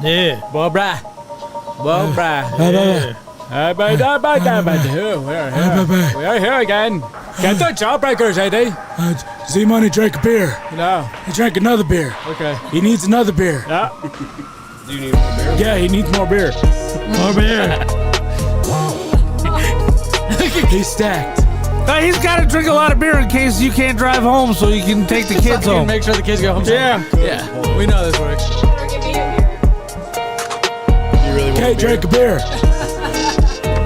Yeah. Bobra. Yeah. We are here again. Get the jawbreakers, Eddie. Z-Money drank a beer. No. He drank another beer. Okay. He needs another beer. Yeah. Do you need more beer? Yeah, he needs more beer. More beer. He's stacked. He's got to drink a lot of beer in case you can't drive home, so you can take the kids home. Make sure the kids go home. Yeah. Yeah. We know this works. You really want Kate drank a beer.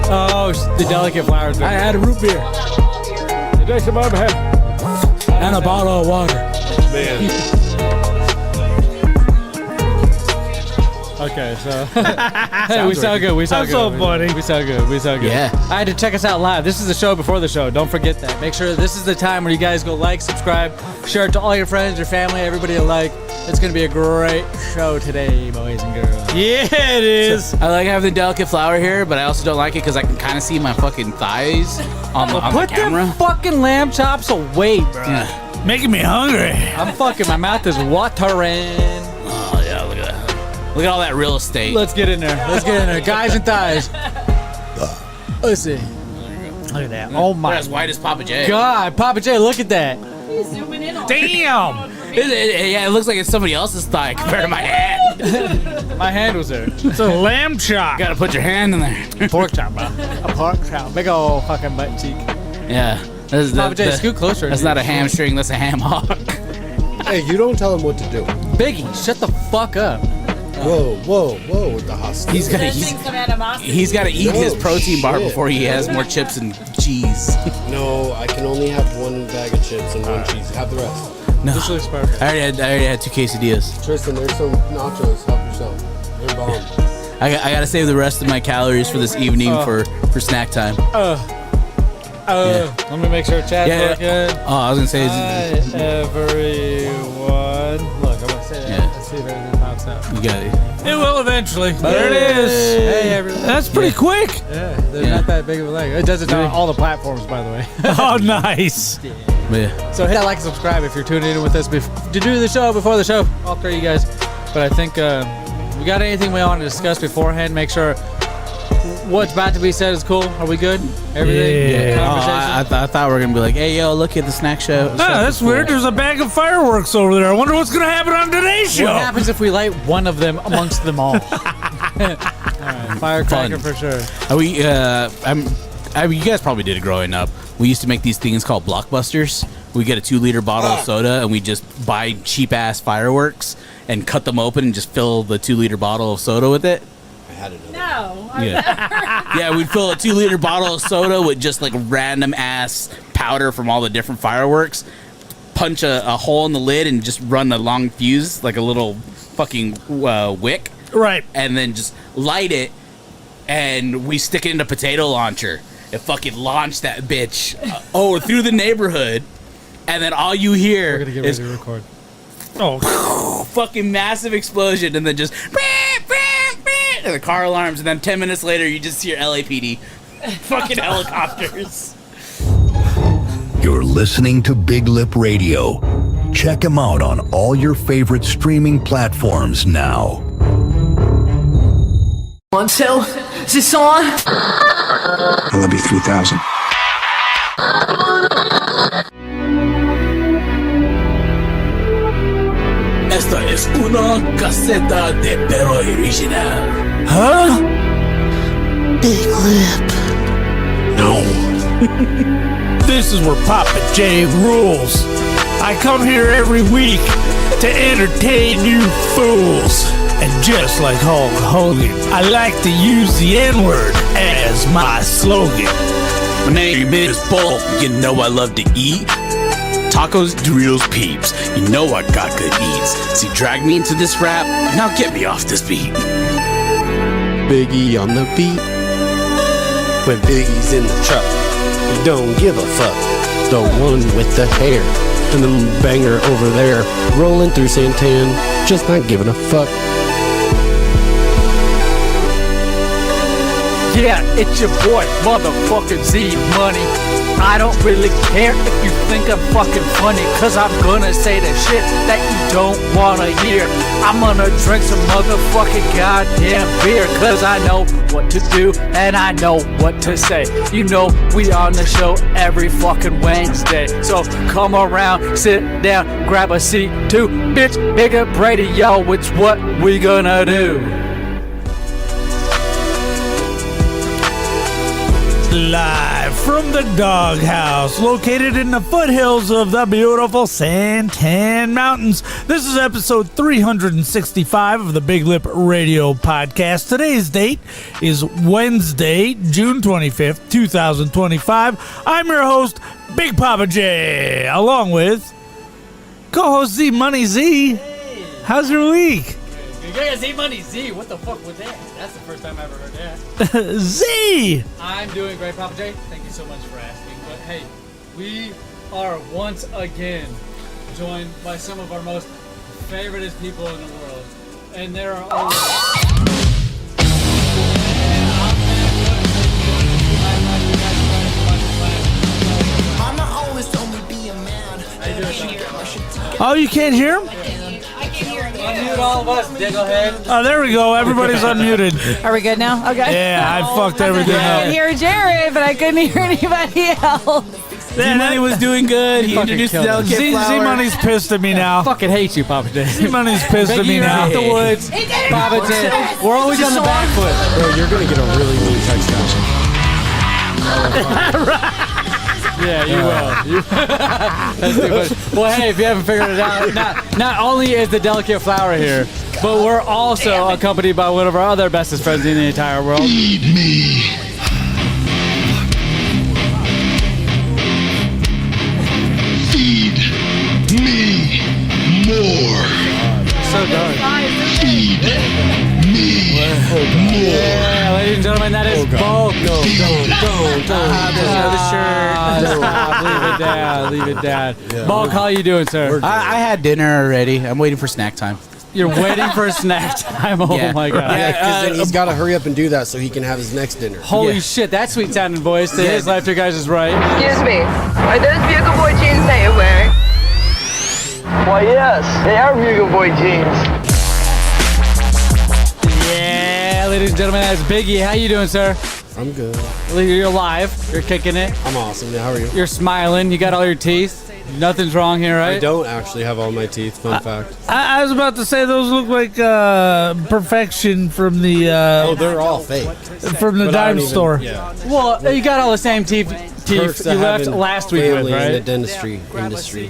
Oh, the delicate flowers. I had a root beer. And a bottle of water. Man. Okay, so hey, we sound good. We sound That's good. so funny. We sound good. We sound good. Yeah. I had to check us out live. This is the show before the show. Don't forget that. Make sure this is the time where you guys go like, subscribe, share it to all your friends, your family, everybody alike. It's gonna be a great show today, boys and girls. Yeah, it is. I like having the delicate flower here, but I also don't like it because I can kind of see my fucking thighs on the Put camera. them fucking lamb chops away, bro. Yeah. Making me hungry. I'm fucking. My mouth is watering. Oh yeah, look at that. Look at all that real estate. Let's get in there. Let's get in there, guys and thighs. Let's see. Look at that. Oh my They're as white as Papa J. God, Papa J, look at that. He's zooming in on Damn. Yeah, it looks like it's somebody else's thigh compared to my hand. My hand was there. It's a lamb chop. Gotta put your hand in there. Pork chop, bro. A pork chop. Big ol' fucking butt cheek. Yeah. Papa J, scoot closer. That's not a hamstring, that's a ham hock. Hey, you don't tell him what to do. Biggie, shut the fuck up. Whoa, with the hostility. He's gotta he's gotta eat his protein bar before he has more chips and cheese. No, I can only have one bag of chips and one cheese. Have the rest. No. This looks perfect. I already had 2 quesadillas. Tristan, there's some nachos. Help yourself. They're bomb. I gotta save the rest of my calories for this evening for snack time. Let me make sure chat's working. Oh, I was gonna say. Hi, everyone. Look, I'm gonna say that. Yeah. Let's see if everything pops out. You got it. It will eventually. There it is. Hey, everyone. That's pretty quick. Yeah, they're not that big of a leg. It does it on all the platforms, by the way. Oh, nice. But yeah. So hit that like and subscribe if you're tuning in with us to do the show before the show. All three of you guys. But I think we got anything we want to discuss beforehand. Make sure what's about to be said is cool. Are we good? Everything? Yeah. Conversation? I thought we were gonna be like, hey yo, look at the snack show. No, that's weird. There's a bag of fireworks over there. I wonder what's going to happen on today's show. What happens if we light one of them amongst them all? All right, firecracker for sure. You guys probably did it growing up. We used to make these things called blockbusters. We get a 2-liter bottle of soda and we just buy cheap ass fireworks and cut them open and just fill the 2-liter bottle of soda with it. I had it. No. Yeah, we'd fill a 2-liter bottle of soda with just like random ass powder from all the different fireworks, punch a hole in the lid and just run a long fuse, like a little fucking wick. Right. And then just light it and we stick it in a potato launcher. It fucking launched that bitch through the neighborhood. And then all you hear We're gonna get is ready to record. Oh, fucking massive explosion and then just and the car alarms, and then 10 minutes later you just hear LAPD fucking helicopters. You're listening to Big Lip Radio. Check him out on all your favorite streaming platforms now. So, is this on? I love you 3000. Esta es una caseta de perro original. huh? Big Lip. No. This is where Papa J rules. I come here every week to entertain you fools. And just like Hulk Hogan, I like to use the N-word as my slogan. My name is Bull. You know I love to eat tacos, Doritos, Peeps. You know I got good eats. See, drag me into this rap, now get me off this beat. Biggie on the beat. When Biggie's in the truck, he don't give a fuck. The one with the hair and the banger over there, rolling through Santan, just not giving a fuck. Yeah, it's your boy, motherfucking Z Money. I don't really care if you think I'm fucking funny, cause I'm gonna say the shit that you don't wanna hear. I'm gonna drink some motherfucking goddamn beer, cause I know what to do and I know what to say. You know we on the show every fucking Wednesday, so come around, sit down, grab a seat too. Bitch, bigger Brady, yo, it's what we gonna do. Live from the doghouse, located in the foothills of the beautiful Santan Mountains. This is episode 365 of the Big Lip Radio Podcast. Today's date is Wednesday, June 25th, 2025. I'm your host, Big Papa J, along with co-host Z Money Z. How's your week? Yeah, Z Money Z, what the fuck was that? That's the first time I ever heard that. Z! I'm doing great, Papa J. Thank you so much for asking. But hey, we are once again joined by some of our most favoriteest people in the world. And there are always... Oh, you can't hear him? Unmute all of us, digglehead. Oh, there we go. Everybody's unmuted. Are we good now? Okay. Yeah, I fucked everything I could up. hear Jared, but I couldn't hear anybody else. Z-Money was doing good. He introduced the delicate flower. Z-Money's pissed at me now. Fucking hate you, Papa J. Z-Money's pissed at me You're now. out the woods, Papa J. We're always on the back foot. Bro, you're gonna get a really mean touchdown. Yeah, you will. That's too funny. Well, hey, if you haven't figured it out, not only is the delicate flower here, but we're also accompanied by one of our other bestest friends in the entire world. Feed me. Feed me more. So dark. Feed me more. Yeah, ladies and gentlemen, that is Bulk. Don't. Leave it down. Bulk, how you doing, sir? I had dinner already. I'm waiting for snack time. You're waiting for a snack time. Oh Yeah. my god. Yeah, because then he's got to hurry up and do that so he can have his next dinner. Holy shit, that sweet sounding voice to his left, your guys is right. Excuse me, are those Bugle Boy jeans that you're wearing? Why, yes, they are Bugle Boy jeans. Yeah, ladies and gentlemen, that's Biggie. How you doing, sir? I'm good. You're alive. You're kicking it. I'm awesome. Yeah, how are you? You're smiling. You got all your teeth. Nothing's wrong here, right? I don't actually have all my teeth. Fun fact. I was about to say those look like perfection from the Oh, they're all fake. from the But I dime don't even- store. Yeah. Well, you got all the same teeth Perks you of left having last week with, family in the right? dentistry industry.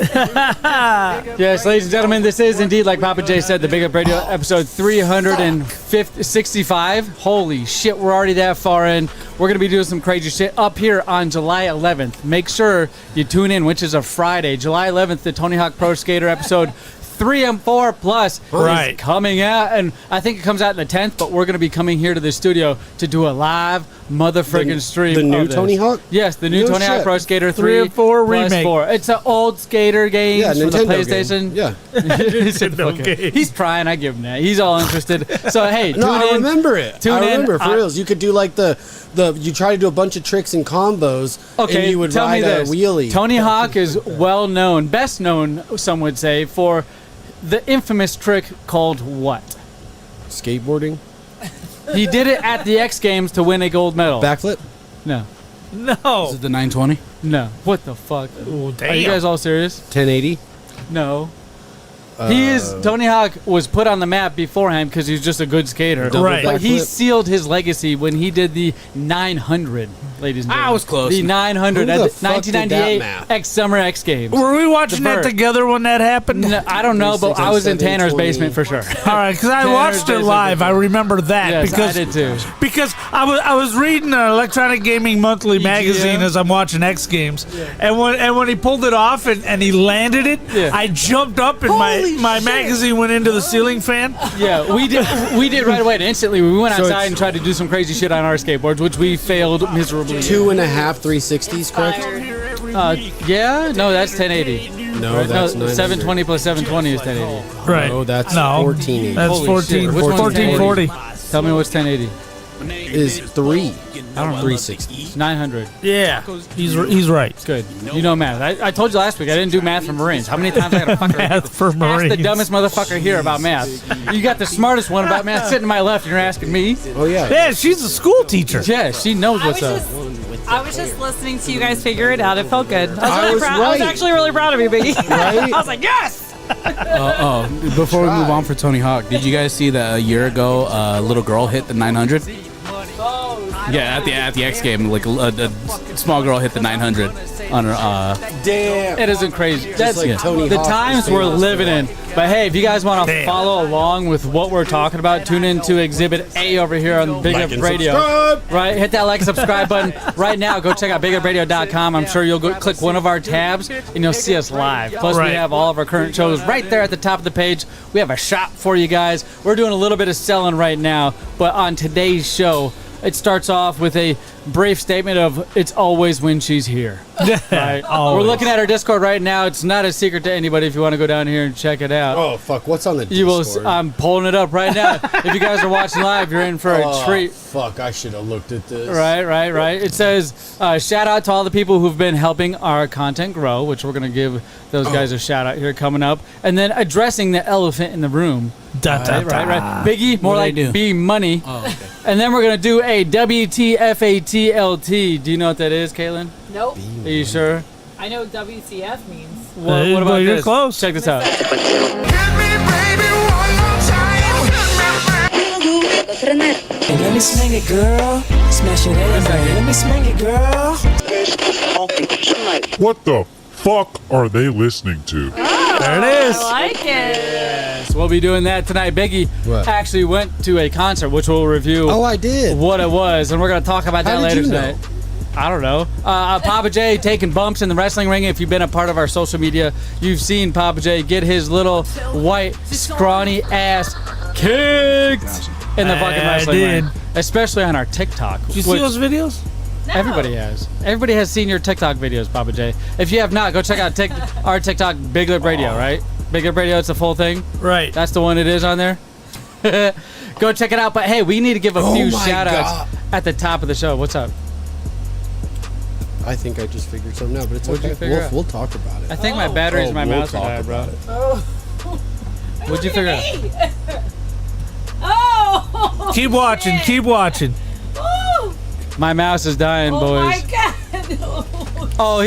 Yes, ladies and gentlemen, this is indeed, like Papa J said, the Big Up Radio episode 365. Holy shit, we're already that far in. We're going to be doing some crazy shit up here on July 11th. Make sure you tune in, which is a Friday. July 11th, the Tony Hawk Pro Skater episode 3 and 4 plus Right. is coming out. And I think it comes out in the 10th, but we're going to be coming here to the studio to do a live motherfucking stream. the new of this. Tony Hawk? Yes, the new No Tony Hawk shit. Pro Skater 3 and 4 plus remake. 4. It's an old skater game Yeah, for the Nintendo PlayStation. game. Yeah. Nintendo game. He's trying. I give him that. He's all interested. So hey, No, tune I in. remember it. Tune I remember in. for reals. You could do like the you try to do a bunch of tricks and combos, Okay, and you would tell me ride a this. wheelie. Tony Hawk is well known, best known, some would say, for the infamous trick called what? Skateboarding, He did it at the X Games to win a gold medal. backflip. No. No. Is it the 920? No. What the fuck? Oh, damn. Are you guys all serious? 1080. No. Tony Hawk was put on the map beforehand because he's just a good skater. Double Right. But he backflip. sealed his legacy when he did the 900, ladies and gentlemen. I was close. The 900 Who at the the fuck did that 1998 math? Summer X Games. Were we watching The that bird. together when that happened? No, I don't know, but I was in 7, Tanner's 20. basement for sure. All right, because I Tanner's watched it basement live. I remember that Yes, because I did too. Because I was reading Electronic Gaming Monthly magazine as I'm watching X Games, and when he pulled it off and he landed it, Yeah. I jumped up and my magazine went into the ceiling fan. Yeah, we did right away. And instantly, we went So outside it's- and tried to do some crazy shit on our skateboards, which we failed miserably. 2.5 360s, correct? Yeah, no, that's 1080. No, that's No, 900. 720 plus 720 is 1080. Right. No, that's No. 1480. That's Holy 14, shit. Which one's 1440. Tell me what's 1080. is 3. I don't know. 360. 900. Yeah, he's right. Good. You know math. I told you last week I didn't do math for Marines. How many times I gotta fucking Math for ask Marines. the dumbest motherfucker here about math? You got the smartest one about math sitting to my left, and you're asking me? Oh, yeah. Yeah, she's a school teacher. Yeah, she knows what's up. I was just listening to you guys figure it out. It felt good. I was I was right. actually really proud of you, Biggie. Right? I was like, yes! Before we move on for Tony Hawk, did you guys see that a year ago a little girl hit the 900? Yeah, at the X game, like a small girl hit the 900 on her. Damn. It isn't crazy. That's like Tony the Hawk times was we're famous. living in. But hey, if you guys want to Damn. follow along with what we're talking about, tune into Exhibit A over here on Big Up and Radio. subscribe. Right, hit that like and subscribe button right now. Go check out bigupradio.com. I'm sure you'll go click one of our tabs and you'll see us live. Plus, Right. we have all of our current shows right there at the top of the page. We have a shop for you guys. We're doing a little bit of selling right now, but on today's show, it starts off with a brief statement of "It's always when she's here." Right? We're looking at our Discord right now. It's not a secret to anybody if you want to go down here and check it out. Oh, fuck. What's on the You will. Discord? I'm pulling it up right now. If you guys are watching live, you're in for a treat. Fuck, I should have looked at this. Right. It says, shout out to all the people who've been helping our content grow, which we're going to give those guys a shout out here coming up. And then addressing the elephant in the room. Right. Biggie, more like do? B Money. Oh, okay. And then we're going to do a WTFATLT. Do you know what that is, Caitlin? Nope. Are you sure? I know what WTF means. What well, about you're this? close. Check this out. Let me sing it, girl. Smash it everybody. Let me sing it, girl. What the fuck are they listening to? There it is. I like it. Yes, we'll be doing that tonight. Biggie What? actually went to a concert, which we'll review. Oh, I did. What it was, and we're going to talk about that How did later you know? tonight. I don't know. Papa J taking bumps in the wrestling ring. If you've been a part of our social media, you've seen Papa J get his little white, scrawny ass kicked in the fucking I wrestling did. ring. Especially on our TikTok. Did you see those videos? Everybody has. Everybody has seen your TikTok videos, Papa J. If you have not, go check out our TikTok, Big Lip Radio, right? Big Lip Radio, it's the full thing. Right. That's the one it is on there. Go check it out. But hey, we need to give a few my shout outs God. at the top of the show. What's up? I think I just figured something out, but it's What'd you okay. figure out? We'll talk about it. I think my batteries in my we'll mouse are talk dying, bro. about it. What'd you figure out? Oh! Keep watching. Keep watching. My mouse is dying, Oh boys. my God. Oh,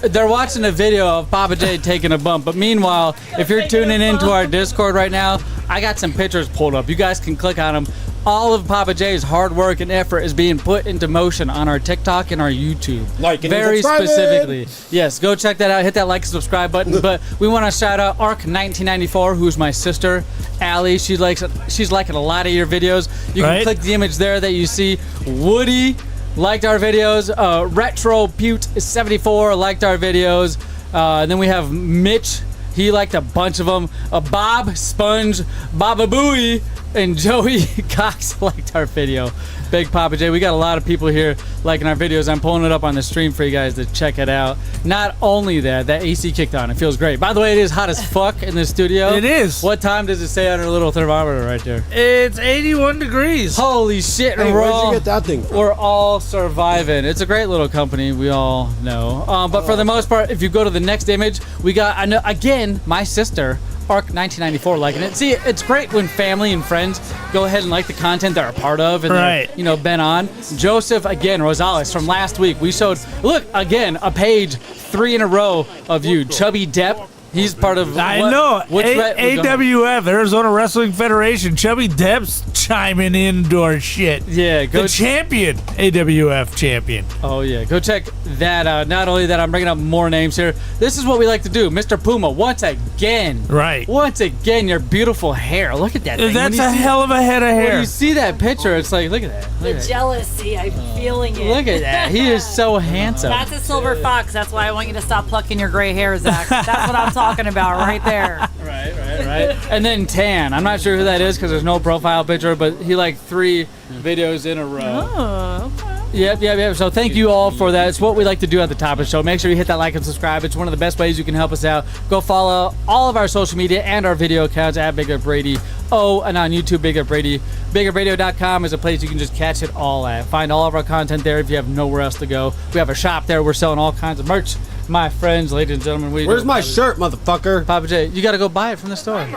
they're watching a video of Papa J taking a bump. But meanwhile, if you're tuning into our Discord right now, I got some pictures pulled up. You guys can click on them. All of Papa J's hard work and effort is being put into motion on our TikTok and our YouTube. Like and very subscribe it. specifically. Yes, go check that out. Hit that like and subscribe button. But we want to shout out Arc1994, who's my sister, Allie. She's liking a lot of your videos. You can Right. click the image there that you see. Woody liked our videos. Retro Pute 74 liked our videos. And then we have Mitch. He liked a bunch of them. Bob Sponge, Baba Booey, and Joey Cox liked our video. Big Papa J. We got a lot of people here liking our videos. I'm pulling it up on the stream for you guys to check it out. Not only that AC kicked on. It feels great. By the way, it is hot as fuck in the studio. It is. What time does it say on our little thermometer right there? It's 81 degrees. Holy shit. Hey, we're where'd all- you get that thing from? We're all surviving. It's a great little company, we all know. But for the most part, if you go to the next image, we got, again, my sister, Arc1994, liking it. See, it's great when family and friends go ahead and like the content they're a part of and Right. they're, been on. Joseph, again, Rosales from last week. We showed, look, again, a page 3 in a row of you. Chubby Depp. He's part of. I what- know. which AWF, Arizona Wrestling Federation. Chubby Depp's chiming into our shit. Yeah, go The champion, AWF champion. Oh, yeah. Go check that out. Not only that, I'm bringing up more names here. This is what we like to do. Mr. Puma, once again. Right. Once again, your beautiful hair. Look at that thing. That's When a you see- hell of a head of When hair. you see that picture, it's like, look at that. The Look at that. jealousy. I'm feeling it. Look at that. He is so handsome. That's a silver fox. That's why I want you to stop plucking your gray hair, Zach. That's what I'm talking about right there. Right. And then Tan. I'm not sure who that is because there's no profile picture, but he like 3 videos in a row. Oh, okay. Yep. So thank you all for that. It's what we like to do at the top of the show. Make sure you hit that like and subscribe. It's one of the best ways you can help us out. Go follow all of our social media and our video accounts at Big Up Brady. Oh, and on YouTube, Big Up Brady. BigUpRadio.com is a place you can just catch it all at. Find all of our content there if you have nowhere else to go. We have a shop there. We're selling all kinds of merch. My friends, ladies and gentlemen. Where's my shirt, motherfucker? Papa J, you got to go buy it from the store.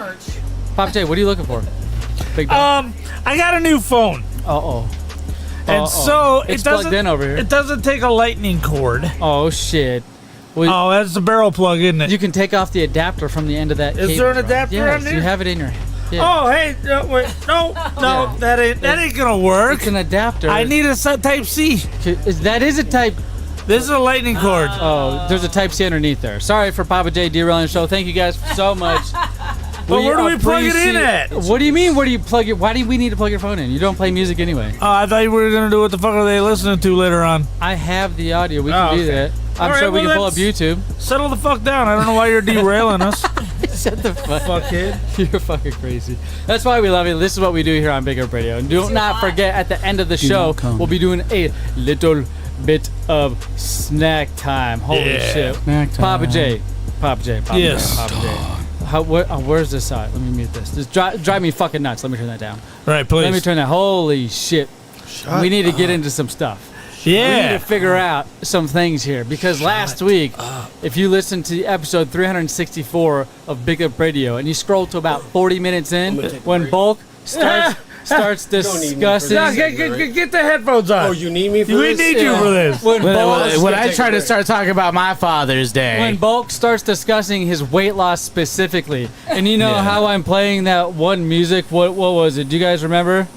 Papa J, what are you looking for? Big dog. I got a new phone. Uh-oh. And so it's it doesn't plugged in over here. It doesn't take a lightning cord. Oh shit! Well, that's the barrel plug, isn't it? You can take off the adapter from the end of that. Is there an adapter on there? You have it in your. Yeah. Oh hey, wait, no, Yeah. that ain't gonna work. It's an adapter. I need a Type C. That is a Type. This is a lightning cord. Oh, there's a Type C underneath there. Sorry for Papa J derailing the show. Thank you guys so much. But where do we plug it in at? What do you mean? Where do you plug it? Why do we need to plug your phone in? You don't play music anyway. Oh, I thought you were gonna do what the fuck are they listening to later on. I have the audio. We can do that. I'm sure we can pull up YouTube. Settle the fuck down. I don't know why you're derailing us. Shut the fuck up. Fuckhead. You're fucking crazy. That's why we love you. This is what we do here on Big Up Radio. And do not forget, at the end of the show, we'll be doing a little bit of snack time. Holy shit. Snack time. Papa J. Yes. Papa J. Where's this side? Let me mute this. This drive me fucking nuts. Let me turn that down. Right, please. Let me turn that. Holy shit. We need to get into some stuff. Yeah. We need to figure out some things here because last week, if you listened to episode 364 of Big Up Radio and you scroll to about 40 minutes in, when Bulk starts discussing. Get the headphones on. Oh, you need me for this? We need you for this. When I try to start talking about my Father's Day. When Bulk starts discussing his weight loss specifically, and you know how I'm playing that one music. What was it? Do you guys remember?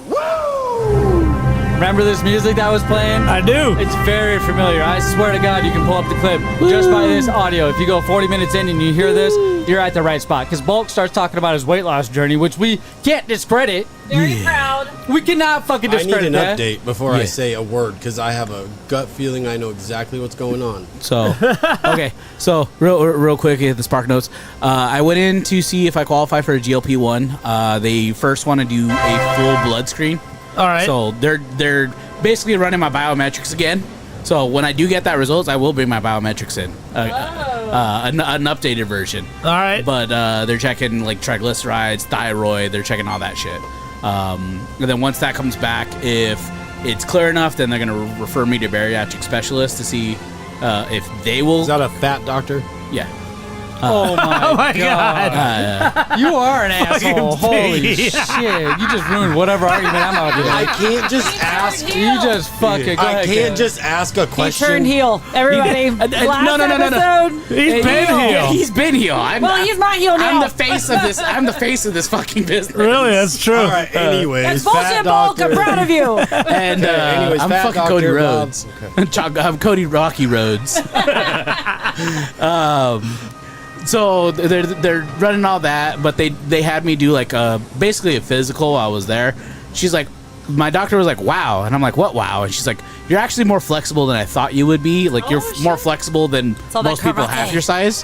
Remember this music that was playing? I do. It's very familiar. I swear to God, you can pull up the clip just by this audio. If you go 40 minutes in and you hear this, you're at the right spot. Because Bulk starts talking about his weight loss journey, which we can't discredit. Very proud. We cannot fucking I discredit need an that. update before I say a word because I have a gut feeling I know exactly what's going on. So, okay. So, real quick, the Spark Notes. I went in to see if I qualify for a GLP-1. They first want to do a full blood screen. All right. So they're basically running my biometrics again. So when I do get that results, I will bring my biometrics in, an updated version. All right. But they're checking like triglycerides, thyroid. They're checking all that shit. And then once that comes back, if it's clear enough, then they're gonna refer me to bariatric specialists to see if they will. Is that a fat doctor? Yeah. Oh my God. You are an asshole. Holy shit. shit. You just ruined whatever argument I'm about to do. I can't just ask. You just fucking go I ahead, can't Kevin. just ask a He question. turned heel. Everybody, last episode. He's been here. He's been here. He's not heel now. I'm the face of this. I'm the face of this fucking business. Really, that's true. All right. Anyways, That's bullshit, Bulk. I'm proud of you. And anyways, I'm fat fucking doctor, Cody Bob. Rhodes. I'm Cody Rocky Rhodes. So they're running all that, but they had me do like basically a physical while I was there. She's like, my doctor was like, wow, and I'm like, what wow? And she's like, you're actually more flexible than I thought you would be. Like you're more flexible than most people half your size.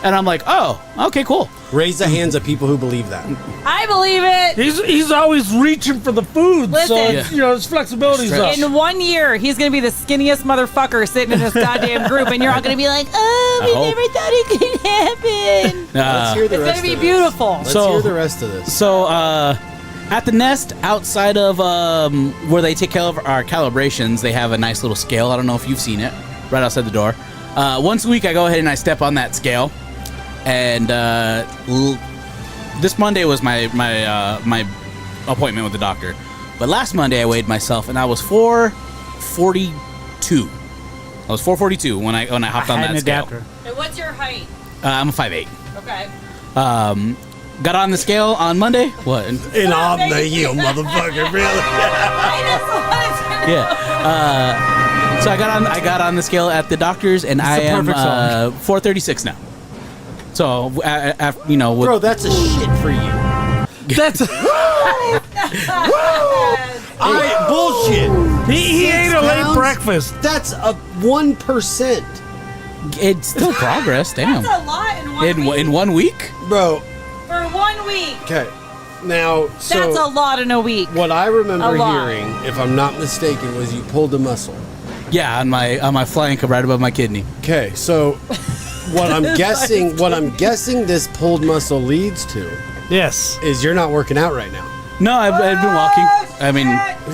And I'm like, oh, okay, cool. Raise the hands of people who believe that. I believe it. He's always reaching for the food, so Listen. his flexibility's up. In 1 year, he's going to be the skinniest motherfucker sitting in this goddamn group, and you're all going to be like, oh, we never thought it could happen. Let's hear the It's rest going to be of beautiful. Let's hear the rest of this. So at the Nest, outside of where they take care of our calibrations, they have a nice little scale. I don't know if you've seen it, right outside the door. Once a week, I go ahead and I step on that scale. And this Monday was my appointment with the doctor. But last Monday I weighed myself and I was 442. I was 442 when I hopped on that scale. And what's your height? I'm a 5'8". Okay. Got on the scale on Monday. What? And I'm the heel, motherfucker. Really? Yeah. So I got on the scale at the doctor's and I am 436 now. So, bro, that's a shit for you. That's bullshit. He ate a late breakfast. That's a 1%. It's still progress. Damn. That's a lot in 1 week. In 1 week, bro. For 1 week. Okay. Now, so that's a lot in a week. What I remember hearing, if I'm not mistaken, was you pulled a muscle. Yeah, on my flank, right above my kidney. Okay, so what I'm guessing this pulled muscle leads to Yes. is you're not working out right now. No, I've been walking. I mean,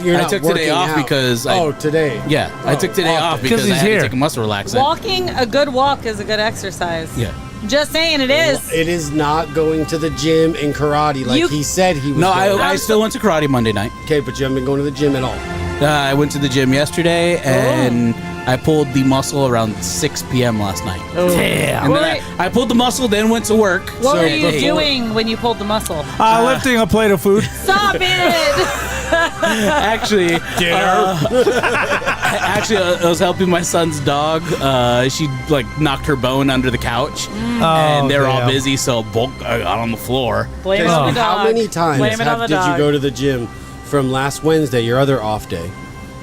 You're I not took today working off out. because today. I took today off because I he's had here. to take a muscle relaxant. Walking, a good walk is a good exercise. Yeah. Just saying it is. It is not going to the gym and karate like You- he said he was. No, going. I still went to karate Monday night. Okay, but you haven't been going to the gym at all. I went to the gym yesterday and I pulled the muscle around 6 p.m. last night. Damn. And then I pulled the muscle, then went to work. What were you Hey, doing when you pulled the muscle? Lifting a plate of food. Stop it! Actually, I was helping my son's dog. She knocked her bone under the couch, and they were all damn. busy, so bulk got on the floor. Blame it Okay, on the so dog. how many times Blame it on the did you dog. go to the gym from last Wednesday, your other off day,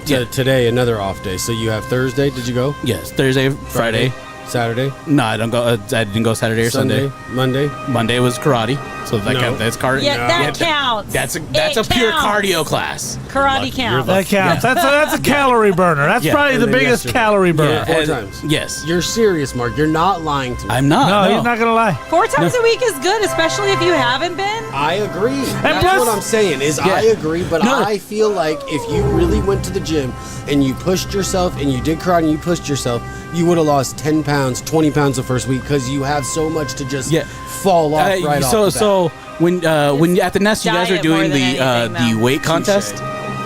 to today, another off day? So you have Thursday. Did you go? Yes, Thursday, Friday. Saturday, No, I don't go. I didn't go Saturday or Sunday. Monday. Monday was karate, so that's cardio. Yeah, that counts. That's a It pure counts. cardio class. Karate counts. That counts. That's a calorie burner. That's Yeah. probably And the then biggest yesterday. calorie burner. Four And- times. Yes, You're serious, Mark. You're not lying to me. I'm not. No, he's not gonna lie. 4 times a week is good, especially if you haven't been. I agree. That's plus- what I'm saying. Is Yeah. I agree, but No. I feel like if you really went to the gym and you pushed yourself and you did karate and you pushed yourself, you would have lost 10 pounds, 20 pounds the first week because you have so much to just fall off right so off the bat. so when at the nest you guys are Diet more doing than the anything, though. weight contest.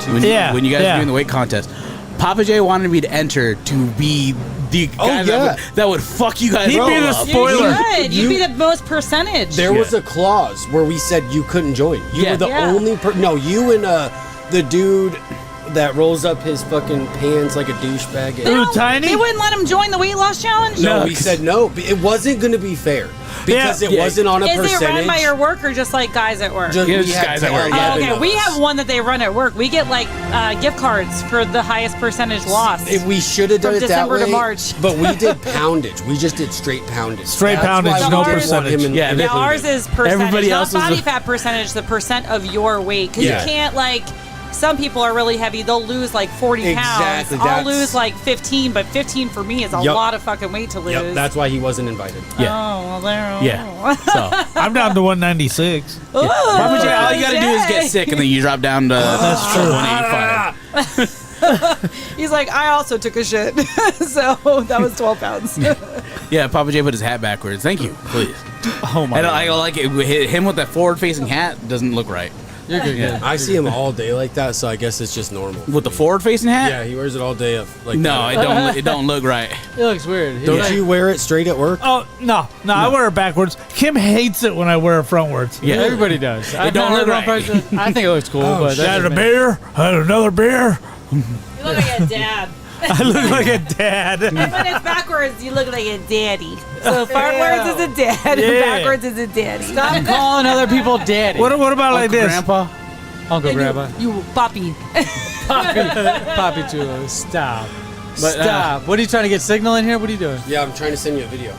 When you guys are doing the weight contest, Papa J wanted me to enter to be the guy that would fuck you guys He'd all be the up. spoiler. You should. You'd be the most percentage. There was a clause where we said you couldn't join. You were the only no, you and the dude that rolls up his fucking pants like a douchebag. They wouldn't let him join the weight loss challenge? No, we said no. It wasn't going to be fair because it wasn't on a Is percentage. it run by your work or just like guys at work? Just guys at work. Oh, okay, we have one that they run at work. We get like gift cards for the highest percentage loss. If we should have done From it that December way, to March. but we did poundage. We just did straight poundage. Straight That's poundage, why we no didn't want percentage. him Yeah, Now ours is percentage, Everybody not else is body a- fat percentage, the percent of your weight. Because Yeah. you can't like, some people are really heavy. They'll lose like 40 Exactly, pounds. I'll that's- lose like 15, but 15 for me is a Yup. lot of fucking weight to lose. Yep, that's why he wasn't invited. Oh, well, there. Yeah. So I'm down to 196. Papa J, all you gotta do is get sick, and then you drop down to That's true. 185. He's like, I also took a shit. So that was 12 pounds. Yeah, Papa J put his hat backwards. Thank you, please. Oh my I don't, god. I don't like it. Him with that forward-facing hat doesn't look right. You're good. Yeah. I see him all day like that, so I guess it's just normal. With the forward-facing hat? Yeah, he wears it all day. Like No, that. it don't look right. It looks weird. Don't you wear it straight at work? Oh no, I wear it backwards. Kim hates it when I wear it frontwards. Yeah, everybody does. I've don't not heard look one right. person- I think it looks cool, but Had that's a beer, had another beer. You look like a dad. I look like a dad. When it's backwards, you look like a daddy. So forwards is a dad, Yeah. and backwards is a daddy. Stop calling other people daddy. What about like Uncle this? Grandpa? Uncle Grandpa. You puppy. Poppy Chulo. Stop. But, Stop. What are you trying to get signal in here? What are you doing? Yeah, I'm trying to send you a video.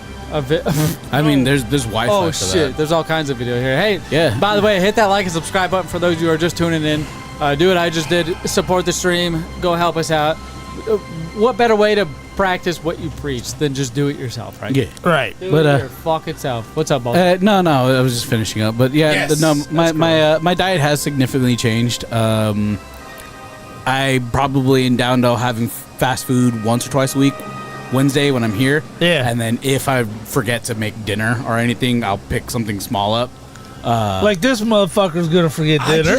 I mean, there's Wi-Fi Oh for shit! that. There's all kinds of video here. Hey, Yeah. By the way, hit that like and subscribe button for those of you who are just tuning in. Do what I just did. Support the stream. Go help us out. What better way to practice what you preach than just do it yourself, right? Yeah. Right. Do But, it your fucking self. What's up, boss? No, I was just finishing up. But yeah, Yes, no, that's my diet has significantly changed. I probably am down to having fast food once or twice a week. Wednesday when I'm here. Yeah. And then if I forget to make dinner or anything, I'll pick something small up. Like this motherfucker's gonna forget dinner.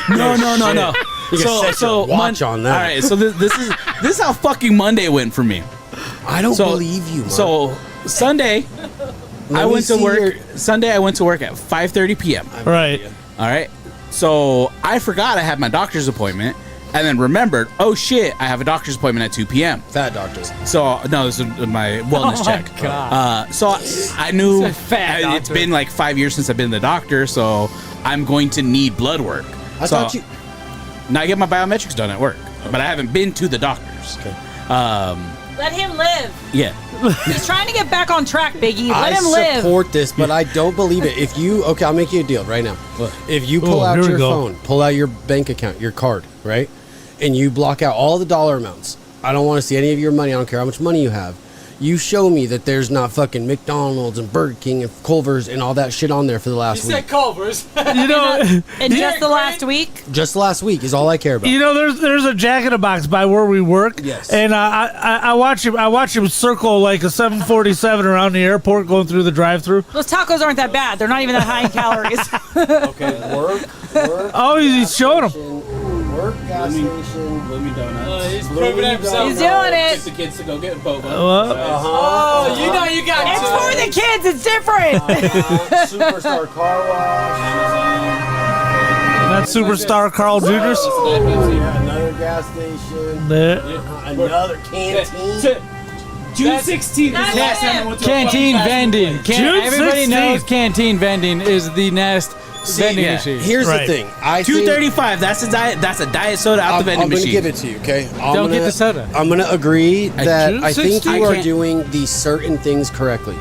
No. You can set your watch on that. All right, so this is how fucking Monday went for me. I don't believe you, Mark. So Sunday, Let I me went to see work. your- Sunday I went to work at 5:30 p.m. Right. All right. So I forgot I had my doctor's appointment, and then remembered, oh shit, I have a doctor's appointment at 2 p.m. Fat doctors. So no, this is my wellness Oh, check. God. So I knew It's a fat it's doctor. been like 5 years since I've been to the doctor, so I'm going to need blood work. I So thought you. now I get my biometrics done at work, but I haven't been to the doctors. Okay. Let him live. Yeah. He's trying to get back on track, Biggie. Let I him live. support this, but I don't believe it. If you I'll make you a deal right now. If you pull Oh, out here we your go. phone, pull out your bank account, your card, right, and you block out all the dollar amounts, I don't want to see any of your money. I don't care how much money you have. You show me that there's not fucking McDonald's and Burger King and Culver's and all that shit on there for the last week. You said Culver's. You know, And just the last week? Just last week is all I care about. you know, there's a Jack in the Box by where we work. Yes. And I watch him circle like a 747 around the airport going through the drive-through. Those tacos aren't that bad. They're not even that high in calories. Okay, work. Oh, he's showing them. Work, gas station. Bloomy Donuts. He's proving it himself. He's doing Take it. the kids to go get Boba. Oh, you know you got It's for the kids. It's different. Superstar Car Wash. That superstar Carl Jr.'s. Yeah, another gas station. There. Another canteen. June 16th is the last time I went to a Canteen fucking vending. June Everybody 16th. knows canteen vending is the nest vending yeah. machine. Here's Right. the thing. I think $2.35. That's a diet. That's a diet soda out the vending I'm going to machine. give it to you, okay? Don't get the soda. I'm going to agree that June I think 16th? you I are can't- doing these certain things correctly.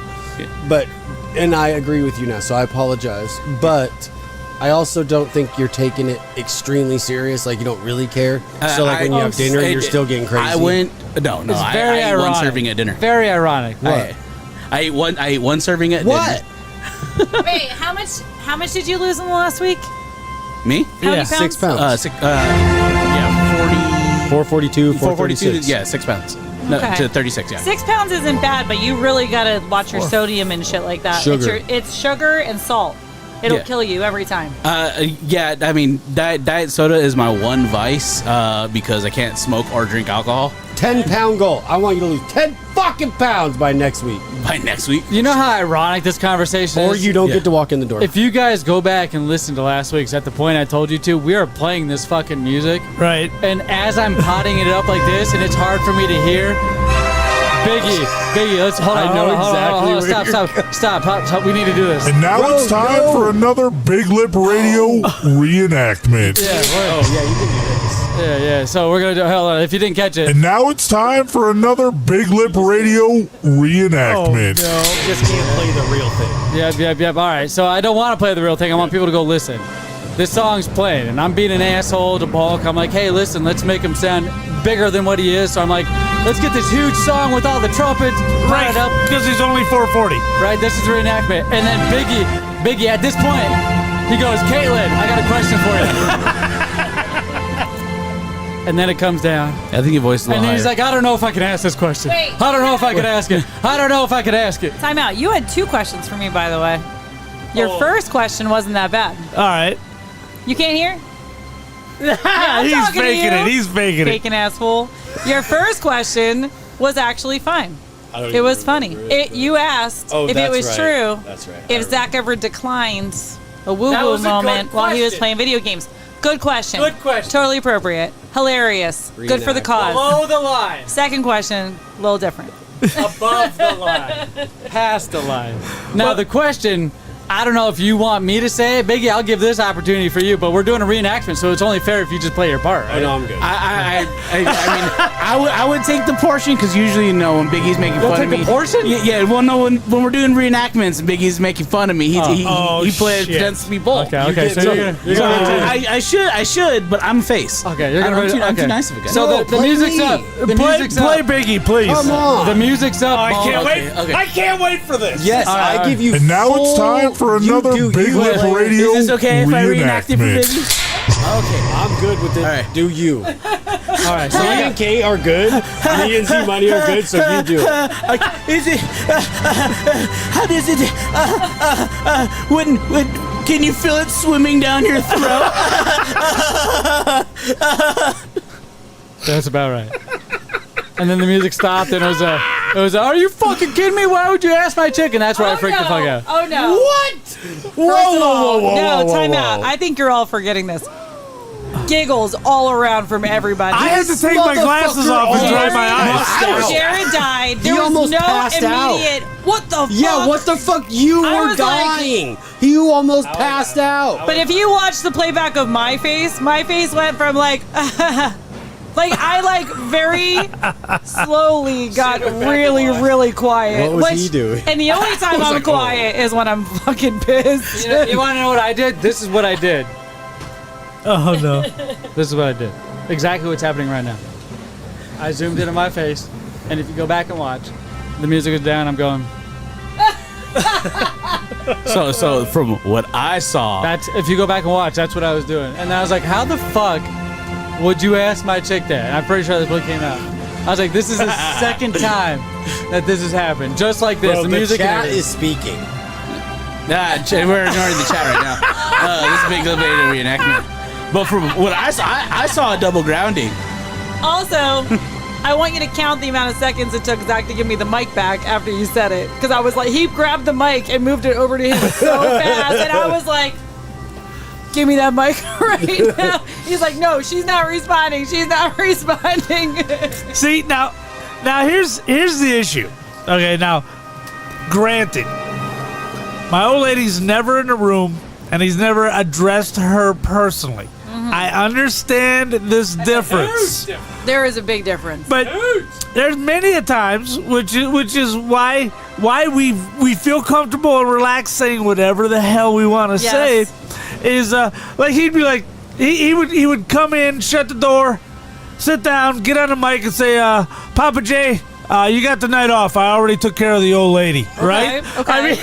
And I agree with you now, so I apologize. But I also don't think you're taking it extremely serious, like you don't really care. So like when you have dinner, you're still getting crazy. I went. No, It's I very ate ironic. one serving at dinner. Very ironic. I ate one serving at What? dinner. Wait, how much did you lose in the last week? Me? How many pounds? 6 pounds. Yeah, 442, 442. 446. Yeah, 6 pounds. No, Okay. to 36. Yeah. 6 pounds isn't bad, but you really gotta watch your sodium and shit like that. Sugar. It's sugar and salt. It'll Yeah. kill you every time. Yeah. I mean, diet soda is my one vice because I can't smoke or drink alcohol. 10-pound goal. I want you to lose 10 fucking pounds by next week. By next week. You know how ironic this conversation Or is? you don't Yeah. get to walk in the door. If you guys go back and listen to last week's, at the point I told you to, we are playing this fucking music. Right. And as I'm potting it up like this, and it's hard for me to hear, Biggie, let's hold on. I know hold on, exactly hold on, Stop. We need to do this. And now it's time for another Big Lip Radio reenactment. Yeah. So we're gonna do. Hold on. If you didn't catch it, And now it's time for another Big Lip Radio reenactment. just can't play the real thing. Yep. All right. So I don't want to play the real thing. I want people to go listen. This song's playing, and I'm being an asshole to Bulk. I'm like, hey, listen, let's make him sound bigger than what he is. So I'm like, let's get this huge song with all the trumpets, Right. it up. Because he's only 440. Right. This is a reenactment. And then Biggie, at this point, he goes, Caitlin, I got a question for you. And then it comes down. I think your voice is a little And then he's higher. like, I don't know if I can ask this question. Wait. I don't know if I can ask it. I don't know if I can ask it. Time out. You had 2 questions for me, by the way. Your first question wasn't that bad. All right. You can't hear? He's talking to faking you. it. He's faking it. Faking asshole. Your first question was actually fine. It was funny. You asked if it was true. That's right. If Zach ever declined a woo-woo was a good moment while he was question. playing video games. Good question. Good question. Totally appropriate. Hilarious. Good for the cause. Below the line. Second question, a little different. Above the line. Past the line. Now, the question, I don't know if you want me to say it. Biggie, I'll give this opportunity for you, but we're doing a reenactment, so it's only fair if you just play your part, right? No, I'm good. I mean, I would take the portion because usually, you know, when Biggie's making fun take of me. the portion? Yeah. Well, no, when we're doing reenactments and Biggie's making fun of me, he plays shit. pretends to be Bull. Okay, so you're gonna I should, but I'm face. Okay, you're gonna I'm okay. too nice of a guy. So the play music's me. up. The Play music's play up. Biggie, please. Come on. The music's up. I can't Ball. wait. okay. I can't wait for this. Yes, All right, I give you And now it's full- time for you another do Big you, Lip Larry. Radio Is this okay if I reenact it for reenactment. Biggie? I'm good with it. All right. Do you? All right, so Me and Kay are good. Me and Z Money are good, so you do it. Is it? How does it? When can you feel it swimming down your throat? that's about right. And then the music stopped, and it was are you fucking kidding me? Why would you ask my chick? And that's where I freaked the fuck out. Oh no. What? Whoa, No, time out. I think you're all forgetting this. Giggles all around from everybody. I had to take my glasses off and dry my eyes. Jared died. There was almost no passed out. immediate. What the fuck? Yeah, what the fuck? You I were was like- dying. You almost passed out. But if you watch the playback of my face went from like, like I like very slowly got really quiet. What was he doing? And the only time I'm quiet is when I'm fucking pissed. You want to know what I did? This is what I did. Oh no. This is what I did. Exactly what's happening right now. I zoomed in on my face, and if you go back and watch, the music is down. I'm going. So from what I saw, That's if you go back and watch, that's what I was doing. And I was like, how the fuck would you ask my chick that? And I'm pretty sure this one came out. I was like, this is the second time that this has happened. Just like this. Bro, the music chat and is speaking. we're ignoring the chat right now. This is Big Lip Radio reenactment. But from what I saw a double grounding. Also, I want you to count the amount of seconds it took Zach to give me the mic back after you said it. Because I was like, he grabbed the mic and moved it over to him so fast. And I was like, give me that mic right now. He's like, no, she's not responding. She's not responding. See, now here's the issue. Okay, now, granted, my old lady's never in the room, and he's never addressed her personally. I understand this difference. There is a big difference. But there's many a times, which is why we feel comfortable and relaxed saying whatever the hell we want to say. Is like he'd be like he would come in, shut the door, sit down, get on the mic and say, Papa J, you got the night off. I already took care of the old lady, right? Okay. I mean,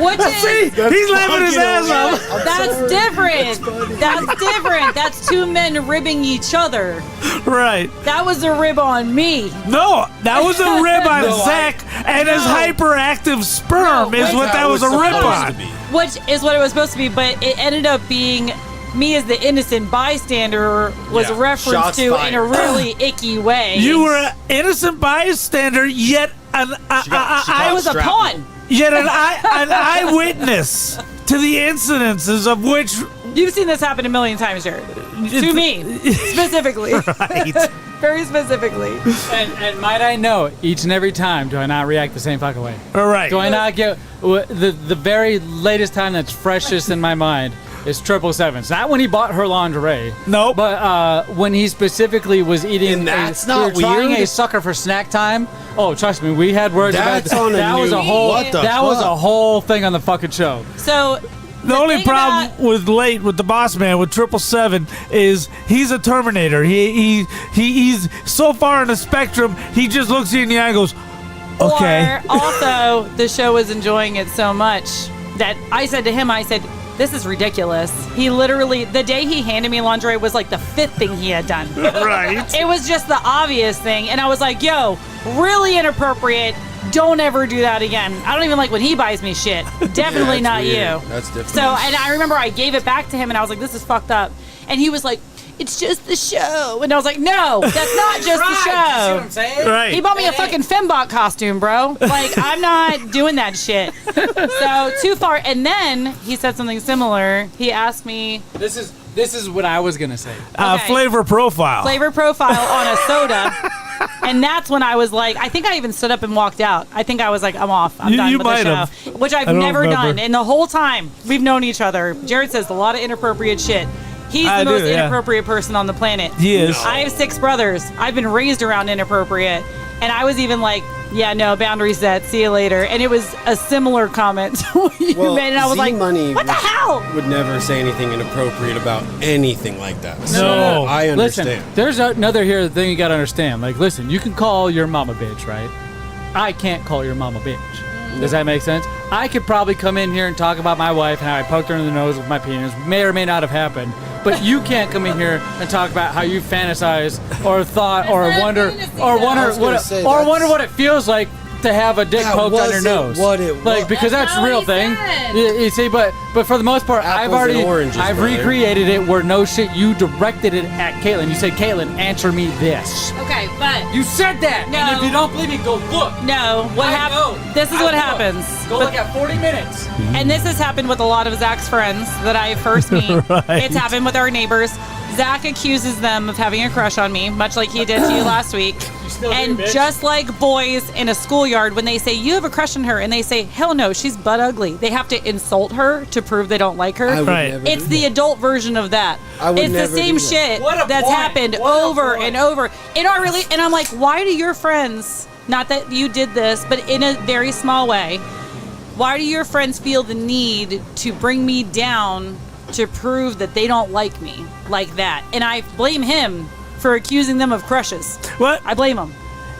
Which is, see, he's laughing his ass off. That's different. That's different. That's two men ribbing each other. Right. That was a rib on me. No, that was a rib on Zach and his hyperactive sperm is what that was a rib on. Which is what it was supposed to be, but it ended up being me as the innocent bystander was referenced Shots to fired. in a really icky way. You were an innocent bystander, yet I was a pawn. Yet an eyewitness to the incidences of which You've seen this happen a million times, Jared. To me, specifically. Right. Very specifically. And might I know, each and every time, do I not react the same fucking way? All right. Do I not get the very latest time that's freshest in my mind is 777. Not when he bought her lingerie. Nope. But when he specifically was eating. And that's we were not trying weird. a sucker for snack time. Oh, trust me, we had words That's about on a that. new- Was a whole. what the That was fuck? a whole thing on the fucking show. So The only problem with late with the boss man with 777 is he's a Terminator. He's so far on the spectrum. He just looks you in the eye and goes, okay. Or also, the show was enjoying it so much that I said to him, I said, this is ridiculous. He literally, the day he handed me lingerie was like the fifth thing he had done. Right. It was just the obvious thing. And I was like, yo, really inappropriate. Don't ever do that again. I don't even like when he buys me shit. Definitely not weird. you. That's different. So, and I remember I gave it back to him and I was like, this is fucked up. And he was like, it's just the show. And I was like, no, that's not just the show. I'm saying? Right. He bought me a fucking Fembot costume, bro. Like, I'm not doing that shit. So, too far. And then he said something similar. He asked me This is what I was gonna say. Okay. Flavor profile. flavor profile on a soda. And that's when I was like, I think I even stood up and walked out. I think I was like, I'm off. I'm done You with the might show. have. Which I've I don't never remember. done. And the whole time we've known each other, Jared says a lot of inappropriate shit. He's I the most do, yeah. inappropriate person on the planet. He is. I have 6 brothers. I've been raised around inappropriate. And I was even like, yeah, no, boundary set. See you later. And it was a similar comment to what you made. And I was like, Z-Money what the hell? would never say anything inappropriate about anything like that. No. I understand. Listen, there's another thing you gotta understand. Like, listen, you can call your mama bitch, right? I can't call your mama bitch. Does that make sense? I could probably come in here and talk about my wife and how I poked her in the nose with my penis. May or may not have happened. But you can't come in here and talk about how you fantasize or thought or wonder what it feels like to have a dick That poked on your wasn't nose. what it like was. because that's That's the not real what he thing. said. You see, but for the most part, Apples and oranges, I've brother. recreated it where no shit. You directed it at Caitlin. You said, Caitlin, answer me this. Okay, but You said that. No. And if you don't believe me, go look. no, what I know. happened? This is I what know. happens. Go But- look at 40 minutes. And this has happened with a lot of Zach's friends that I first meet. Right. It's happened with our neighbors. Zach accuses them of having a crush on me, much like he did to you last week. still do, And bitch. just like boys in a schoolyard, when they say, you have a crush on her, and they say, hell no, she's butt ugly, they have to insult her to prove they don't like her. I would Right. never It's do the that. adult version of that. I would It's the never same do that. shit What a that's point. happened What a over point. and over in our and I'm like, why do your friends, not that you did this, but in a very small way, why do your friends feel the need to bring me down to prove that they don't like me like that? And I blame him for accusing them of crushes. What? I blame him.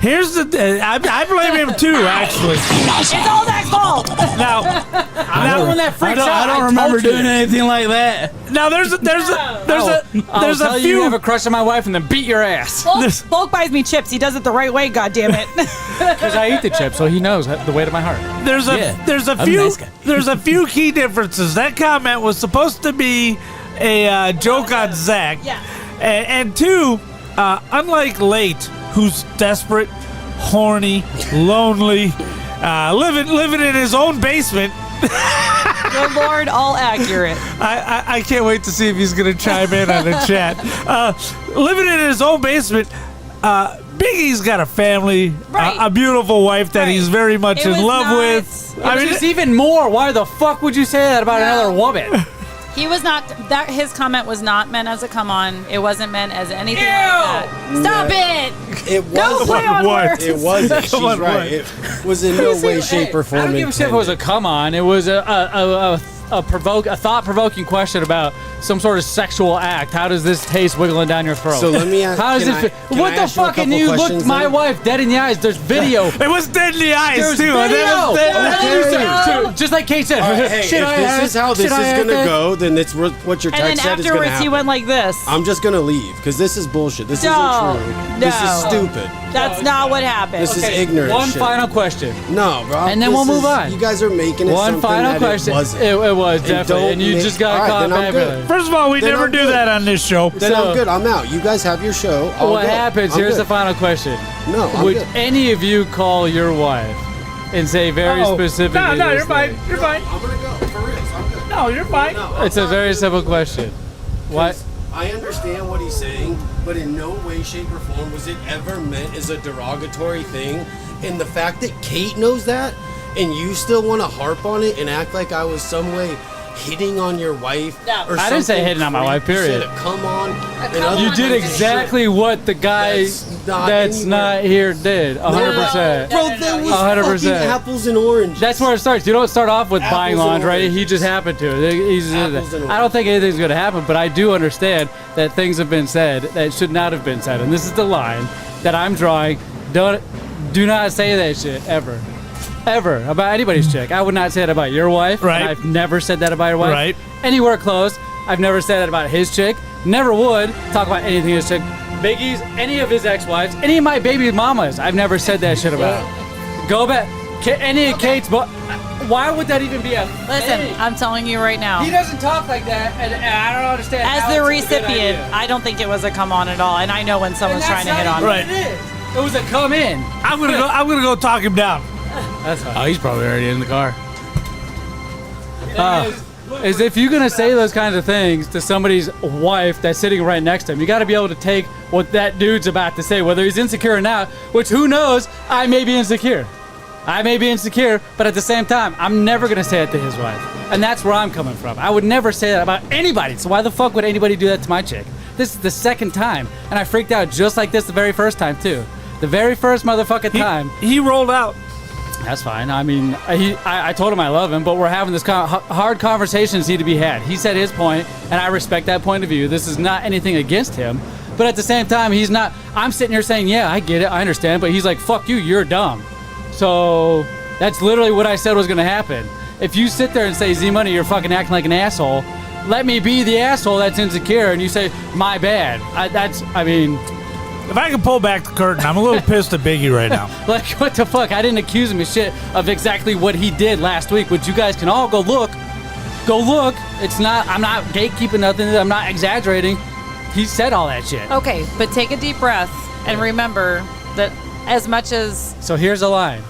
Here's the. I blame him too, actually. It's all Zach's fault. Now, when that freaks out, I don't remember doing anything like that. now there's a I'll few. you have a crush on my wife and then beat your ass. Bulk buys me chips. He does it the right way. God damn it. Because I eat the chips, so he knows the weight of my heart. There's a I'm few a nice guy. there's a few key differences. That comment was supposed to be a joke on Zach. Yeah. And two, unlike Late, who's desperate, horny, lonely, living in his own basement. Good Lord, all accurate. I can't wait to see if he's gonna chime in on the chat. Living in his own basement. Biggie's got a family, Right. a beautiful wife that he's very much It in was love not- with. I mean, it's even more. Why the fuck would you say that about another woman? He was not that. His comment was not meant as a come on. It wasn't meant as anything like that. Stop it! It Don't wasn't. play on What? words. It wasn't. She's What? right. It was in no way, shape, or form I don't give a shit if it was a come on. It was a thought-provoking question about some sort of sexual act. How does this taste wiggling down your throat? So let me ask. How does can it? I- can What I the ask you a fuck? And couple you looked questions my then? wife dead in the eyes. There's video. It was dead in the eyes There's too. video. Okay. Just like Kate said. All right, hey, Should I if this have- is how this should is I have gonna it? go, then it's what your And text then said is gonna afterwards, happen. he went like this. I'm just gonna leave because this is bullshit. This No, isn't true. This is no. stupid. That's not what happened. This is ignorant. One shit. final question. No, bro. And then this we'll move is- on. You guys are making it One something final that question. It wasn't. It was And definitely, don't and you make- just got All right, caught then I'm back good. with it. First of all, we Then never I'm do good. that on this show. Then So- I'm good. I'm out. You guys have your show. I'll What go. happens? I'm Here's good. the final question. No, I'm Would good. any of you call your wife and say very specifically? No, this you're fine. thing? You're fine. I'm gonna go. For real. I'm good. No, you're fine. No, It's a very simple question. What? I understand what he's saying, but in no way, shape, or form was it ever meant as a derogatory thing. And the fact that Kate knows that, and you still want to harp on it and act like I was some way hitting on your wife. No. Or I didn't say something hitting on my freak. wife, period. You said a come on. and come other You on did kinds of exactly shit. what the guy That's not that's anywhere. not here did. 100%. Bro, that was 100%. fucking apples and oranges. That's where it starts. You don't start off with Apples buying and lingerie. oranges. He just happened to. Apples and I don't think anything's going to happen, but I do understand that things have been said that should not have been said. And this is the line that I'm drawing. Do not say that shit ever. Ever. About anybody's chick. I would not say that about your wife. Right. And I've never said that about your wife. Right. Anywhere close. I've never said that about his chick. Never would talk about anything his chick. Biggie's, any of his ex-wives, any of my baby mamas, I've never said that shit about. Go back. Any of Kate's, but why would that even be a Listen, thing? I'm telling you right now. He doesn't talk like that, and I don't understand. As how the it's a good recipient, idea. I don't think it was a come on at all. And I know when And someone's that's trying to hit not on even me. Right. what it is. It was a come in. I'm gonna go talk him down. That's fine. Oh, he's probably already in the car. Is if you're gonna say those kinds of things to somebody's wife that's sitting right next to him, you got to be able to take what that dude's about to say, whether he's insecure or not. Which who knows? I may be insecure. I may be insecure, but at the same time, I'm never gonna say it to his wife, and that's where I'm coming from. I would never say that about anybody. So why the fuck would anybody do that to my chick? This is the second time, and I freaked out just like this the very first time too. The very first motherfucking time. He rolled out. That's fine. I mean, I told him I love him, but we're having this hard conversations need to be had. He said his point, and I respect that point of view. This is not anything against him, but at the same time, he's not. I'm sitting here saying, yeah, I get it, I understand, but he's like, fuck you, you're dumb. So that's literally what I said was going to happen. If you sit there and say, Z-Money, you're fucking acting like an asshole, let me be the asshole that's insecure, and you say, my bad. If I can pull back the curtain, I'm a little pissed at Biggie right now. Like, what the fuck? I didn't accuse him of shit of exactly what he did last week, which you guys can all go look. Go look. It's not, I'm not gatekeeping nothing. I'm not exaggerating. He said all that shit. Okay, but take a deep breath and remember that as much as So here's a line.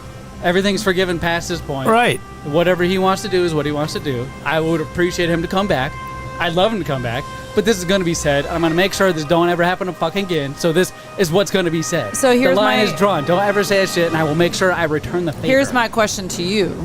Everything's forgiven past this point. Right. Whatever he wants to do is what he wants to do. I would appreciate him to come back. I'd love him to come back. But this is going to be said. I'm going to make sure this don't ever happen to fucking again. So this is what's going to be said. So here's the line my- is drawn. Don't ever say that shit, and I will make sure I return the favor. here's my question to you.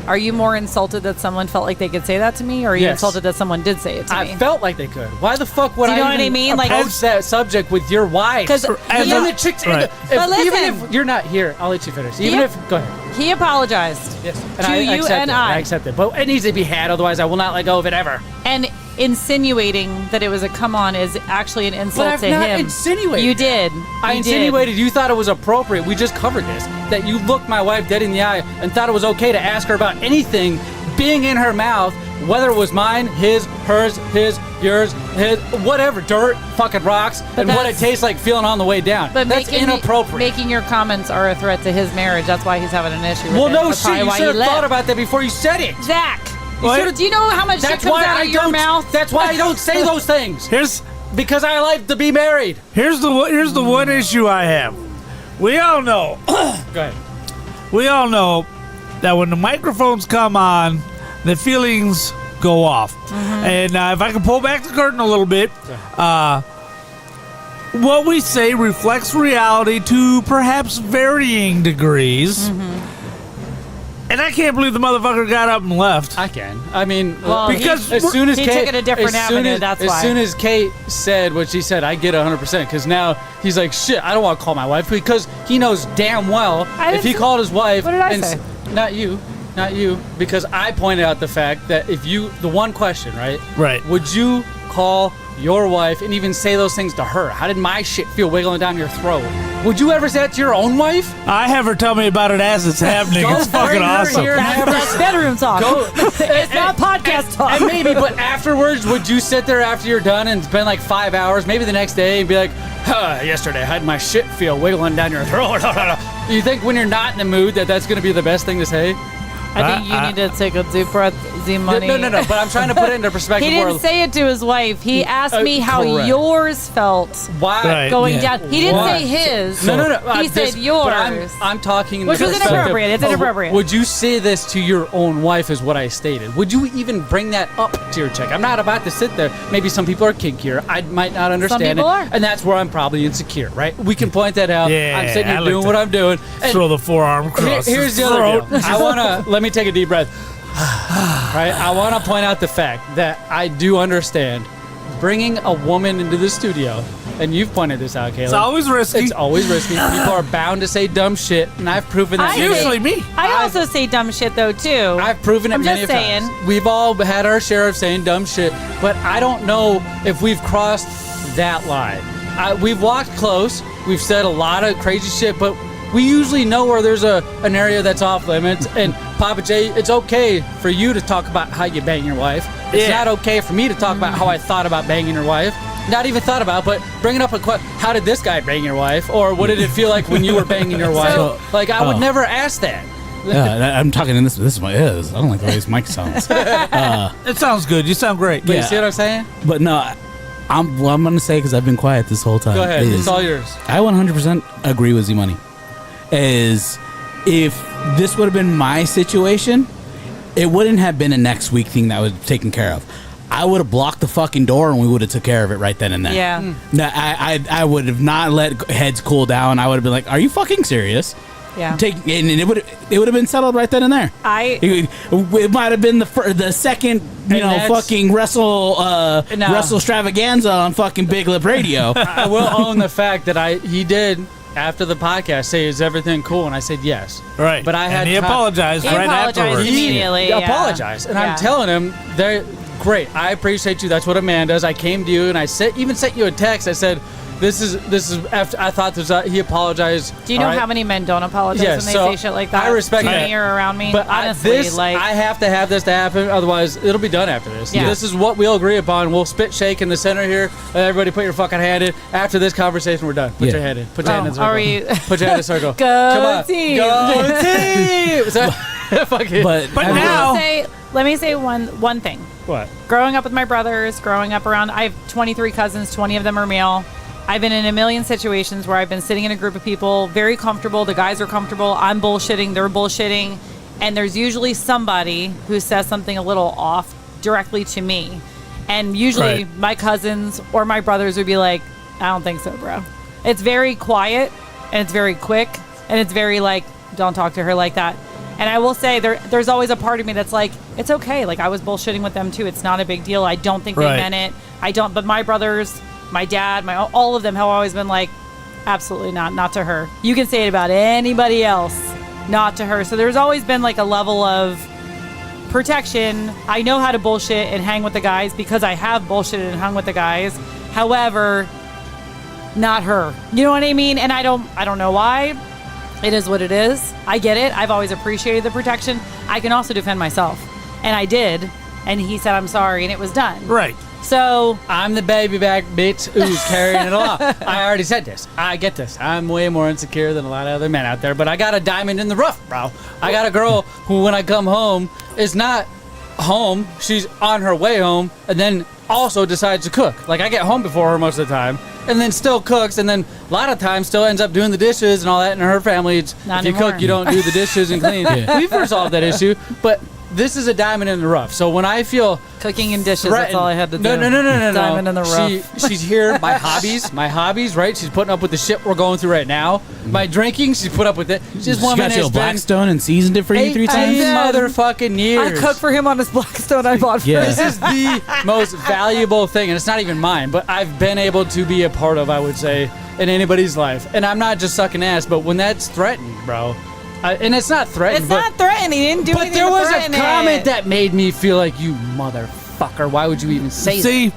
Are you more insulted that someone felt like they could say that to me, or are you Yes. insulted that someone did say it to I me? felt like they could. Why the fuck would Do you know I what I even mean? Like, approach that subject with your wife? 'Cause and he- then the chicks. Right. But listen. Even if you're not here, I'll let you finish. Even He- if go ahead. He apologized Yes. to you accept and it. I. I accept it. But it needs to be had. Otherwise, I will not let go of it ever. And insinuating that it was a come on is actually an insult But I've to not him. insinuated You that. did. I You insinuated you thought it was appropriate. We just covered this. That you looked my wife dead in the eye and thought it was okay to ask her about anything being in her mouth, whether it was mine, his, hers, his, yours, his, whatever, dirt, fucking rocks, and what it tastes like feeling on the way down. But that's inappropriate. Making your comments are a threat to his marriage. That's why he's having an issue with Well, it. no That's shit. probably You why should he have thought left. about that before you said it. Zach, What? do you know how much shit That's comes why out I of your don't. mouth? That's why I don't say those things. Because I like to be married. Here's the one issue I have. We all know. Go ahead. We all know that when the microphones come on, the feelings go off. And if I can pull back the curtain a little bit, what we say reflects reality to perhaps varying degrees. And I can't believe the motherfucker got up and left. I can. I mean, Well, because he- as soon as he Kate, took it a different as soon avenue, as- that's as why. soon as Kate said what she said, I get 100% because now he's like, shit, I don't want to call my wife because he knows damn well I if didn't he say- called his wife. What did I and say? Not you, because I pointed out the fact that if you, the one question, right? Right. Would you call your wife and even say those things to her? How did my shit feel wiggling down your throat? Would you ever say that to your own wife? I have her tell me about it as it's happening. Go It's fucking bring her awesome. here and have her- That's bedroom talk. Go- It's not podcast talk. And maybe, but afterwards, would you sit there after you're done and spend like 5 hours, maybe the next day, and be like, yesterday I had my shit feel wiggling down your throat. You think when you're not in the mood that that's going to be the best thing to say? I think you need to take a deep breath, Z-Money. No. But I'm trying to put it into perspective. He didn't say it to his wife. He asked me how correct. yours felt Why going down. He didn't Why? say his. No. He said yours. But I'm talking in Which the was perspective inappropriate. It's of, inappropriate. Would you say this to your own wife? Is what I stated. Would you even bring that up to your chick? I'm not about to sit there. Maybe some people are kinkier. I might not understand people it, are. and that's where I'm probably insecure. Right? We can point that out. Yeah, I'm sitting I here like doing to what I'm doing. And Throw the forearm across here's his the throat. other deal. I wanna let me take a deep breath. Right? I want to point out the fact that I do understand bringing a woman into the studio, and you've pointed this out, Kayla. It's always risky. It's always risky. People are bound to say dumb shit, and I've proven that. Usually me. I also say dumb shit though too. I've proven it I'm many just times. saying. We've all had our share of saying dumb shit, but I don't know if we've crossed that line. We've walked close. We've said a lot of crazy shit, but we usually know where there's an area that's off limits. And Papa J, it's okay for you to talk about how you bang your wife. It's Yeah. not okay for me to talk about how I thought about banging your wife. Not even thought about, but bringing up how did this guy bang your wife? Or what did it feel like when you were banging your wife? Like, I would never ask that. Yeah, I'm talking in this. This is my is. I don't like the way his mic sounds. It sounds good. You sound great. But you see what I'm saying? But no, I'm gonna say because I've been quiet this whole time. Go ahead. is It's all yours. I 100% agree with Z-Money. Is if this would have been my situation, it wouldn't have been a next week thing that was taken care of. I would have blocked the fucking door and we would have took care of it right then and there. Yeah. No, I would have not let heads cool down. I would have been like, "Are you fucking serious?" Yeah. And it would have been settled right then and there. It might have been the second fucking wrestle extravaganza on fucking Big Lip Radio. I will own the fact that he did after the podcast say, "Is everything cool?" And I said yes. Right. But I had and he apologized right afterwards. immediately. He apologized, and I'm telling him, "They're great. I appreciate you. That's what a man does." I came to you and I even sent you a text. I said, "This is after I thought he apologized." Do you know how many men don't apologize when they say shit like that? I respect to that. me or around me. But honestly, I have to have this to happen, otherwise it'll be done after this. Yeah. This is what we'll agree upon. We'll spit shake in the center here. Everybody put your fucking hand in. After this conversation, we're done. Put your hand in. Put your hand in the circle. Are we? Put your hand in the circle. Go Come on. team. Go team. So, fuck it. But now, let me say one thing. What? Growing up with my brothers, growing up around, I have 23 cousins, 20 of them are male. I've been in a million situations where I've been sitting in a group of people, very comfortable. The guys are comfortable. I'm bullshitting. They're bullshitting. And there's usually somebody who says something a little off directly to me. And usually my cousins or my brothers would be like, "I don't think so, bro." It's very quiet and it's very quick and it's very like, "Don't talk to her like that." And I will say there's always a part of me that's like, it's okay. Like, I was bullshitting with them too. It's not a big deal. I don't think they meant it. But my brothers, my dad, all of them have always been like, absolutely not to her. You can say it about anybody else, not to her. So there's always been like a level of protection. I know how to bullshit and hang with the guys because I have bullshitted and hung with the guys. However, not her. You know what I mean? And I don't know why. It is what it is. I get it. I've always appreciated the protection. I can also defend myself. And I did. And he said, I'm sorry. And it was done. Right. So I'm the baby back bitch who's carrying it along. I already said this. I get this. I'm way more insecure than a lot of other men out there, but I got a diamond in the rough, bro. I got a girl who, when I come home, is not home. She's on her way home, and then also decides to cook. Like, I get home before her most of the time, and then still cooks, and then a lot of times still ends up doing the dishes and all that. In her family, it's Not if you anymore. cook, you don't do the dishes and clean. We've resolved that issue, but this is a diamond in the rough. So when I feel cooking and dishes, that's threatened- all I had to do. No. Diamond in the rough. She's here. My hobbies, right? She's putting up with the shit we're going through right now. My drinking, she's put up with it. She's She woman got you a has been Blackstone and seasoned it for you 3 times. 18 motherfucking years. I cooked for him on his Blackstone I bought for Yeah. him. This is the most valuable thing, and it's not even mine, but I've been able to be a part of, I would say, in anybody's life. And I'm not just sucking ass, but when that's threatened, bro, and it's not threatened, It's but, not threatening. He didn't do but anything there to was a threaten comment it. that made me feel like, you motherfucker, why would you even say that? See,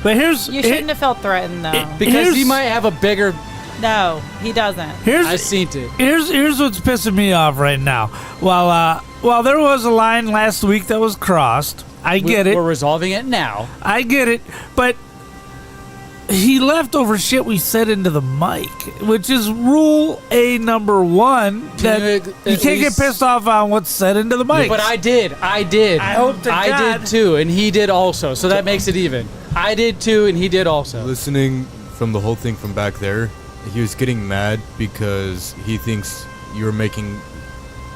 but here's You shouldn't have felt threatened, though. Because here's- he might have a bigger... No, he doesn't. I seen it. Here's what's pissing me off right now. While there was a line last week that was crossed, I get it. We're resolving it now. I get it, but he left over shit we said into the mic, which is rule A number 1, that you you at can't get least- pissed off on what's said into the mic. But I did. I hope to I God. did too, and he did also. So that makes it even. I did too, and he did also. Listening from the whole thing from back there, he was getting mad because he thinks you were making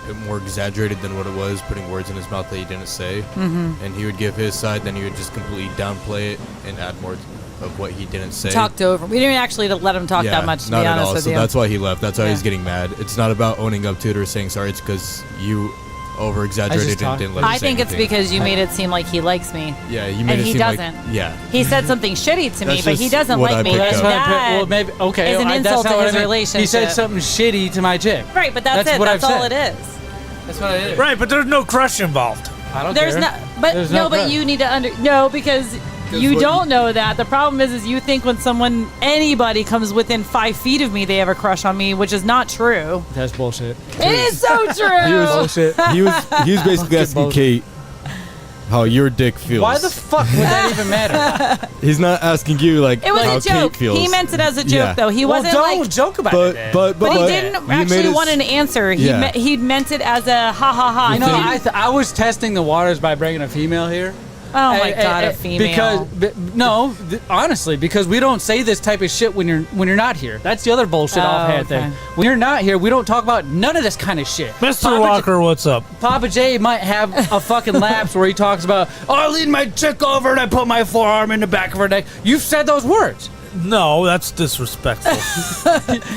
it more exaggerated than what it was, putting words in his mouth that he didn't say. Mhm. And he would give his side, then he would just completely downplay it and add more of what he didn't say. Talked over. We didn't actually let him talk Yeah, that much, to not be at honest all. with So you. that's why he left. That's why Yeah. he's getting mad. It's not about owning up to it or saying sorry. It's because you over exaggerated and didn't let him I say think it's anything. because you made it seem like he likes me. Yeah, you made and it he seem doesn't. like yeah. He said something shitty to me, That's but he just doesn't what I like me. picked And up. that Well, maybe okay. is an that's insult not to what his I meant. relationship. He said something shitty to my chick. Right, but that's it. what That's I've all said. it is. That's what I did. Right, but there's no crush involved. I don't There's care. not, but There's no, but crush. you need to because you what don't know that. The problem is you think when anybody comes within 5 feet of me, they have a crush on me, which is not true. That's bullshit. It is so true. He was Bullshit. he was basically asking Kate how your dick feels. Why the fuck would that even matter? He's not asking you like It was how a joke. Kate feels. He meant it as a joke, Yeah. though. He Well, wasn't don't like. joke about But it. but But he but didn't you made actually it want an answer. He Yeah. he meant it as a ha ha ha. You know, He- I was testing the waters by bringing a female here. oh my god, a female. Honestly, because we don't say this type of shit when you're not here. That's the other bullshit Oh, offhand okay. thing. When you're not here, we don't talk about none of this kind of shit. Mr. Walker, what's up? Papa J might have a fucking lapse where he talks about, oh, I leaned my chick over and I put my forearm in the back of her neck. You've said those words. No, that's disrespectful.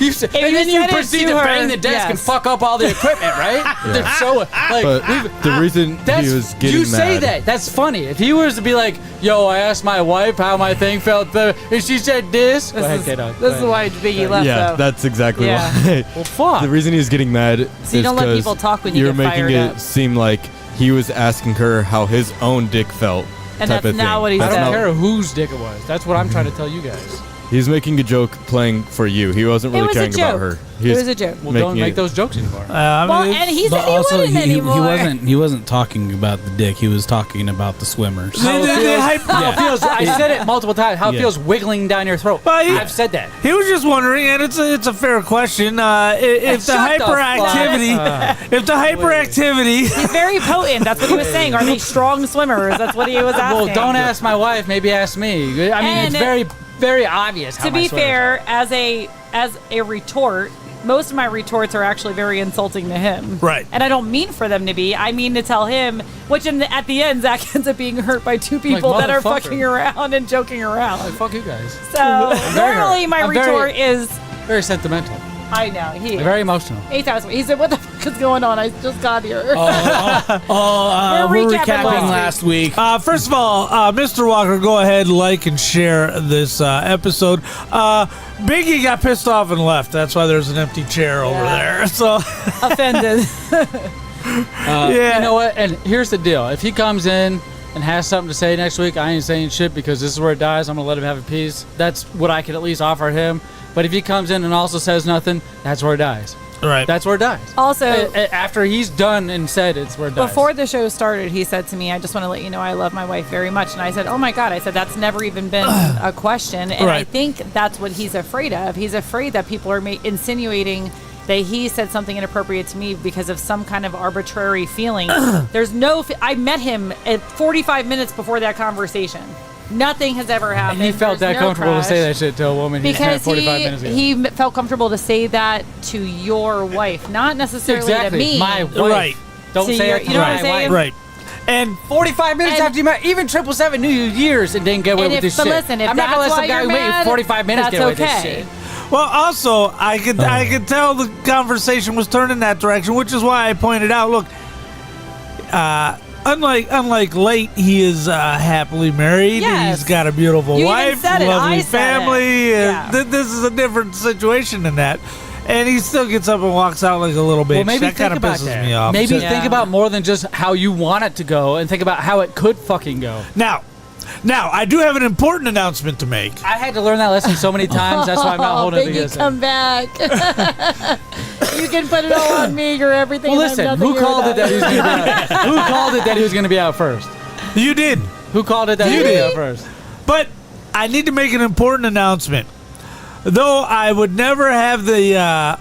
You said, If and you then you said it proceed to to her, bang the desk and yes. fuck up all the equipment, right? Yeah. So, like, But the reason he was getting you say mad. that. That's funny. If he was to be like, yo, I asked my wife how my thing felt, and she said this. Go ahead, K-Dog. Go This is ahead. why Biggie left, Yeah, though. that's exactly Yeah. why. Well, fuck. The reason he's getting mad So you is don't let 'cause people talk when you you're get making fired it up. seem like he was asking her how his own dick felt. And type that's of not thing. what he I don't said. care whose dick it was. That's what I'm trying to tell you guys. He's making a joke playing for you. He wasn't It really was a caring about joke. her. It was a joke. Well, making don't make it- those jokes anymore. Well, and he But said he also, wouldn't anymore. he wasn't talking about the dick. He was talking about the swimmers. How it feels, how it Yeah. feels. I said it multiple times. How it Yeah. feels wiggling down your throat. Well, I've said that. He was just wondering, and it's a fair question. If the Shut the hyperactivity, if the hyperactivity, He's very potent. That's what he was saying. Are they strong swimmers? That's what he was asking. Well, don't ask my wife. Maybe ask me. I mean, And it's very, very obvious. How To my be swimmers fair, as a retort, most of my retorts are actually very insulting to him. Right. And I don't mean for them to be. I mean to tell him, which at the end, Zach ends up being hurt by two people that are motherfucker. fucking around and joking around. Like, fuck you guys. So very normally hurt. my I'm very- retort is, Very sentimental. I know, he is. Very emotional. 8,000. He said, what the fuck is going on? I just got here. We're We're recapping recapping last last week. first of all, Mr. Walker, go ahead, like and share this episode. Biggie got pissed off and left. That's why there's an empty chair over there. So, Offended. You know what? And here's the deal. If he comes in and has something to say next week, I ain't saying shit because this is where it dies. I'm going to let him have a piece. That's what I can at least offer him. But if he comes in and also says nothing, that's where it dies. Right. That's where it dies. Also, after he's done and said it's where it dies. Before the show started, he said to me, I just want to let you know I love my wife very much. And I said, oh my God. I said, that's never even been a question. And I think that's what he's afraid of. He's afraid that people are insinuating that he said something inappropriate to me because of some kind of arbitrary feeling. There's no... I met him at 45 minutes before that conversation. Nothing has ever happened. And he felt There's that no comfortable crush. to say that shit to a woman Because 45 minutes ago. he felt comfortable to say that to your wife, not necessarily to me. My wife. Right. Don't To say your- it to you know what my I'm saying? wife. Right. And 45 minutes after you met, even 777 knew you years and didn't get away with this shit. But listen, if I'm not that's gonna let why some guy you're who met you mad, 45 minutes that's get away with this okay. shit. well, also I could tell the conversation was turning that direction, which is why I pointed out. Look, unlike Late, he is happily married. Yes. He's got a beautiful You even wife, said it. lovely I said family. it. and this is a different situation than that. And he still gets up and walks out like a little bitch. Well, maybe that think kind of about pisses that. me off. Maybe So- think about more than just how you want it to go, and think about how it could fucking go. Now, I do have an important announcement to make. I had to learn that lesson so many times. That's why I'm not holding it Biggie, against him. come back. You can put it all on me. You're everything. Well, and I'm listen. nothing, Who you're called it that he was nothing. going to be out? Who called it that he was going to be out first? You did. Who called it that he was going to be out first? But I need to make an important announcement. Though I would never have the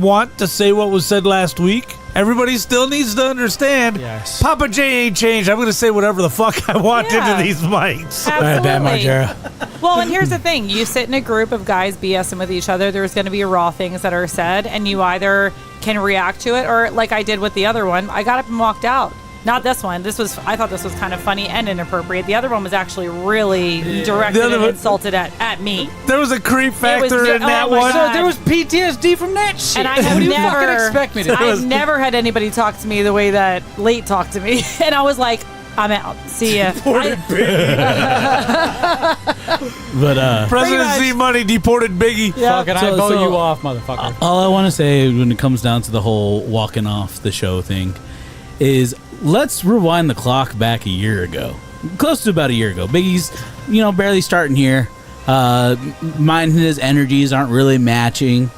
want to say what was said last week, everybody still needs to understand. Yes. Papa J ain't changed. I'm going to say whatever the fuck I want Yeah. into these mics. Absolutely. Well, and here's the thing. You sit in a group of guys BSing with each other. There's going to be raw things that are said, and you either can react to it or, like I did with the other one, I got up and walked out. Not this one. I thought this was kind of funny and inappropriate. The other one was actually really directed The other and one- insulted at me. There was a creep factor in that my one. God. So there was PTSD from that shit. And I what have do you never, fucking expect me to do? I've never had anybody talk to me the way that Late talked to me, and I was like, "I'm out. See ya." But Presidency money deported Biggie. Fucking, I So- vote so- you off, motherfucker. all I want to say when it comes down to the whole walking off the show thing is let's rewind the clock back a year ago. Close to about a year ago. Biggie's, barely starting here. Mine and his energies aren't really matching.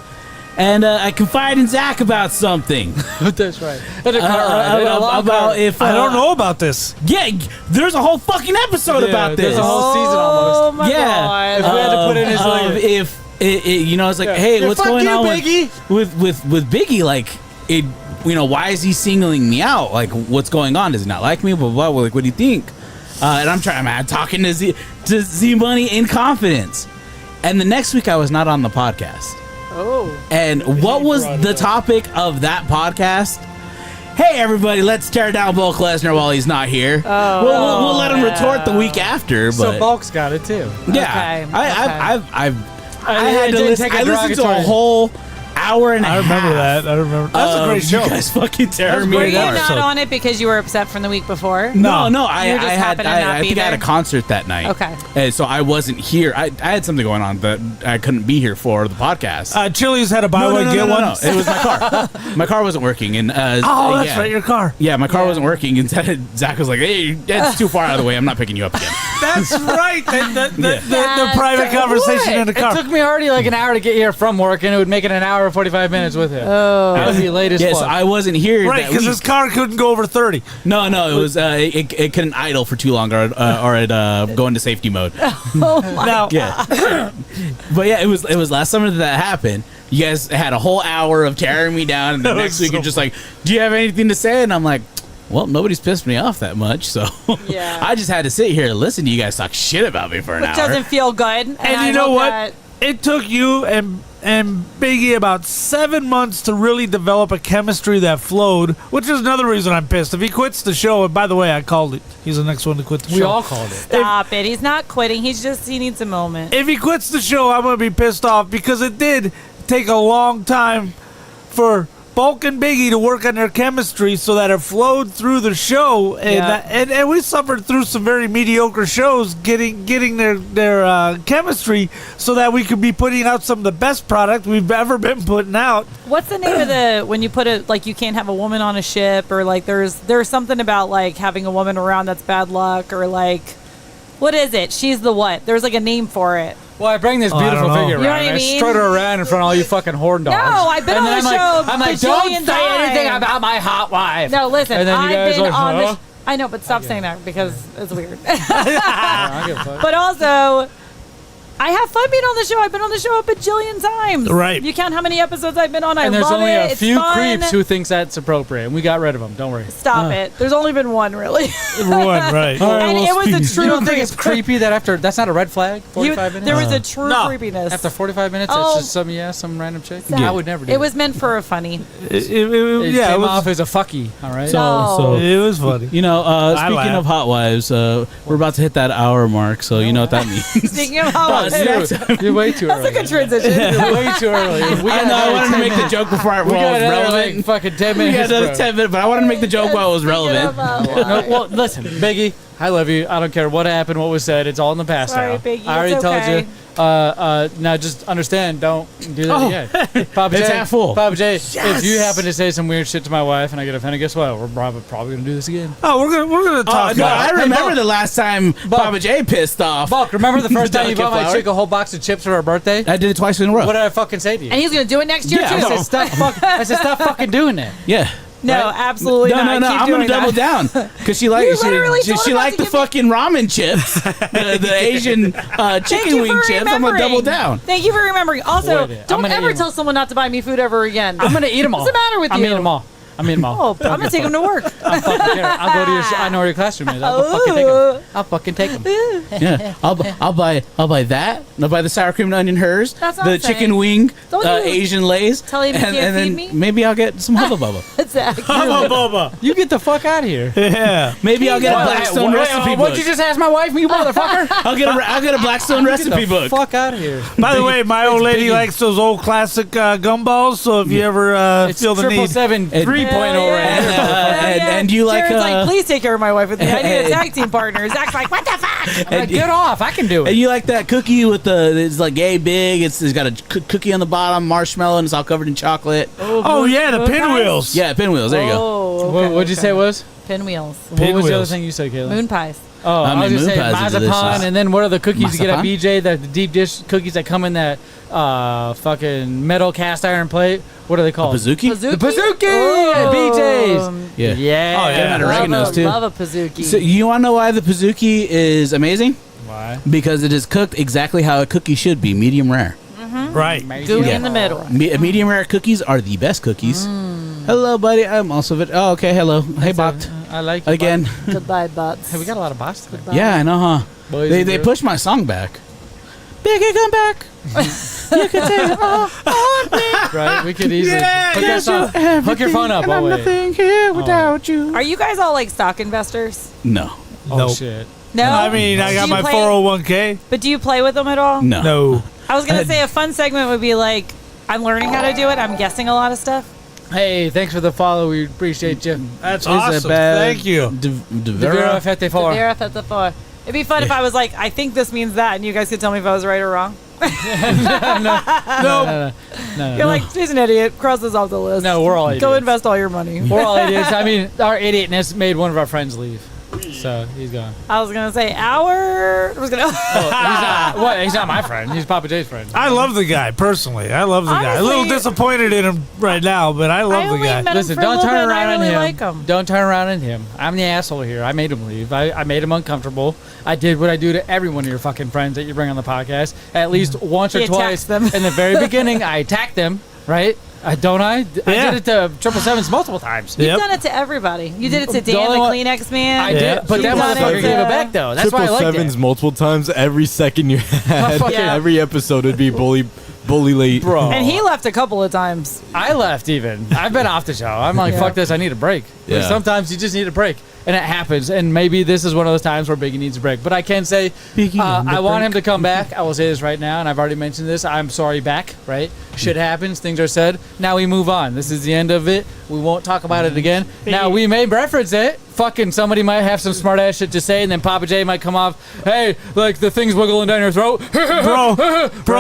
And I confide in Zach about something. That's right. At a car ride. At a long car. About if I don't know about this. Yeah, there's a whole fucking episode Yeah, about this. there's a whole season almost. Oh my Yeah. God. If we had to put in his later. If it's like, hey, Yeah, what's fuck going you, on Biggie. with Biggie? Like, why is he singling me out? Like, what's going on? Does he not like me? Blah blah blah. Like, what do you think? And I'm talking to Z Money in confidence. And the next week, I was not on the podcast. Oh. And what was the topic of that podcast? Hey, everybody, let's tear down Brock Lesnar while he's not here. Oh, we'll let him retort the week after. But So Bulk's got it too. yeah, Okay, I I had to didn't listen. take a I listened to a derogatory- whole hour and a half. I remember that. I remember. That was a great show. You guys fucking tearing Were me you apart. not on it because you were upset from the week before? No, You I just had happened to not I be think I had a there? concert that night. Okay. And so I wasn't here. I had something going on that I couldn't be here for the podcast. Chili's had a buy one get one. No. It was my car. My car wasn't working, and Oh, that's yeah. right, your car. Yeah, my car wasn't working, and Zach was like, "Hey, that's too far out of the way. I'm not picking you up again." That's right. The That's private conversation in the It car. took me already like an hour to get here from work, and it would make it an hour and 45 minutes with him. Oh. That would be late as Yes, fuck. I wasn't here. Right, that because week. his car couldn't go over 30. No, it was it couldn't idle for too long, or it go into safety mode. Now, Yeah, but yeah, it was last summer that happened. You guys had a whole hour of tearing me down, and the That next was week so you're just like, "Do you have anything to say?" And I'm like, "Well, nobody's pissed me off that much, so Yeah. I just had to sit here and listen to you guys talk shit about me for an Which hour." doesn't feel good. And and I you know hope what? that- It took you and Biggie about 7 months to really develop a chemistry that flowed, which is another reason I'm pissed. If he quits the show, and by the way, I called it. He's the next one to quit the show. we all called it. Stop it. He's not quitting. He needs a moment. If he quits the show, I'm going to be pissed off because it did take a long time for Bulk and Biggie to work on their chemistry so that it flowed through the show, and we suffered through some very mediocre shows getting their chemistry so that we could be putting out some of the best product we've ever been putting out. What's the name of the when you put it like you can't have a woman on a ship, or like there's something about like having a woman around that's bad luck, or like what is it? She's the what? There's like a name for it. Well, I bring this beautiful figure around. You know what I and mean? I strut her around in front of all you fucking horn dogs. No, I've been on the show. I'm like, don't say anything about my hot wife. No, listen, And then you I've guys been are like, on the. huh? I know, but stop saying that because it's weird. I give a fuck. But also, I have fun being on the show. I've been on the show a bajillion times. Right. You count how many episodes I've been on. I And there's love only it. a It's few fun. creeps who thinks that's appropriate, and we got rid of them. Don't worry. Stop it. There's only been one, really. Right. And it was a true. You don't think it's creepy that after that's not a red flag? 45 minutes. There was a true creepiness. After 45 minutes, Oh. it's just some random chick. Exactly. I would never do. It was meant for a funny. It yeah, came it was, off as a fucky. All right. No. it was funny. You know, I speaking laugh. of hot wives, we're about to hit that hour mark, so you know what that means. Speaking of how You're way too that's early. a good transition. You're way too early. I know, I wanted to make the joke before it was We got another, relevant. like, fucking 10 We minutes. got another bro. 10 minutes, but I wanted to make the joke while it was relevant. No, well, listen, Biggie, I love you. I don't care what happened, what was said. It's all in the past Sorry, now. Biggie, I already it's told okay. you. Now just understand, don't do that again. Papa It's J, half full. Papa J, if you happen to say some weird shit to my wife and I get offended, guess what? We're probably gonna do this again. Oh, we're gonna talk. No, about I it. remember the last time Papa J pissed off. Buck, remember the first time you Delicate bought my flower. chick a whole box of chips for her birthday? I did it twice in a row. What did I fucking say to you? And he's gonna do it next year Yeah, too. I said, stop fucking doing that. Yeah. No, absolutely No, not. no, Keep I'm gonna doing double that. down because she liked literally told she him not liked to the give me- fucking ramen chips, the Asian Thank chicken you wing for chips. I'm gonna double remembering. down. Thank you for remembering. Also, Wait, I'm don't gonna ever eat 'em. tell someone not to buy me food ever again. I'm gonna eat them all. What's the matter with I'm you? eating them all. I'm eating them all. Oh, I'm gonna take him to work. I'm fucking care. I'll go to your. I know where your classroom is. I'll go fucking take them. I'll fucking take them. Yeah, I'll buy that. I'll buy the sour cream and onion hers, That's what the I'm saying. chicken wing, Don't you Asian Lay's, tell him you and can't then feed me? maybe I'll get some Hubba Bubba. Exactly. Bubba. You get the fuck out of here. Yeah. Maybe I'll get a Blackstone recipe book. What'd you just ask my wife, you motherfucker? I'll get a Blackstone recipe Get the book. fuck out of here. By the way, my old lady Biggie. likes those old classic gumballs. So if you ever It's feel the need, 777 3.0 right here. And you like Jared's like, please take care of my wife with me. I need a tag team partner. Zach's like, what the fuck? I'm like, get off. I can do And it. you like that cookie with it's like yay big. It's got a cookie on the bottom, marshmallow, and it's all covered in chocolate. oh yeah, the pinwheels. Yeah, pinwheels. There you go. Oh, What'd you say it was? Pinwheels. What was the other Pinwheels. thing you said, Kayla? Moon pies. Oh, I was moon gonna say pies are marzipan, delicious. and then what are the cookies you get at Marzipan? BJ? The deep dish cookies that come in that fucking metal cast iron plate. What are they called? Pizookie? The Pizookie at BJ's. Yeah. Yeah. Oh, yeah. Get 'em at Oregano's, too. Love a Pizookie. So you want to know why the Pizookie is amazing? Why? Because it is cooked exactly how a cookie should be, medium rare. Right. Gooey Yeah. in the middle. Medium rare cookies are the best cookies. Hello, buddy. I'm also. Oh, okay. Hello. Hey, Bot. I like you, Again. Goodbye, butts. Hey, we got a lot of bots today. Yeah, I know, huh? Boys They and they girls. pushed my song back. Biggie, come back. You can take it all on me. Right? We could easily hook, Yes, us up. you're Hook your phone up. everything, and Oh, I'm wait. nothing here without you. Are you guys all like stock investors? No. Oh, Nope. shit. No. I mean, I Do got you my play- 401k. But do you play with them at all? No. No. I was gonna say a fun segment would be like, I'm learning how to do it. I'm guessing a lot of stuff. Hey, thanks for the follow. We appreciate you. That's awesome. Thank you. Devera Fete Four. Vera at the four. It'd be fun if I was like, I think this means that, and you guys could tell me if I was right or wrong. No. You're like, she's an idiot. Cross this off the list. No, we're all idiots. Go invest all your money. We're all idiots. I mean, our idiotness made one of our friends leave. So he's gone. I was gonna say I was gonna. He's not my friend. He's Papa J's friend. I love the guy personally. I love the guy. A little Honestly- disappointed in him right now, but I love the only guy. met him Listen, for a don't little turn bit, and I around on really him. like him. Don't turn around on him. I'm the asshole here. I made him leave. I made him uncomfortable. I did what I do to every one of your fucking friends that you bring on the podcast. At least once or He twice. attacks them. In the very beginning, I attacked them, right? Don't I? I Yeah. did it to 777s multiple times. You've Yep. done it to everybody. You did it to The Dan, only the one- Kleenex man. I did, but that You've done motherfucker it gave it to- back, though. That's why I liked it. 777s multiple times every second you had. Yeah. Every episode would be bully bully late. Bro. And he left a couple of times. I left even. I've been off the show. I'm like, Yeah. fuck this. I need a break. Like, Yeah. sometimes you just need a break. And it happens. And maybe this is one of those times where Biggie needs a break. But I can say, I want him to come back. I will say this right now, and I've already mentioned this. I'm sorry back, right? Shit happens. Things are said. Now we move on. This is the end of it. We won't talk about it again. Now, we may reference it. Fucking somebody might have some smart ass shit to say, and then Papa J might come off, hey, like the thing's wiggling down your throat. Bro,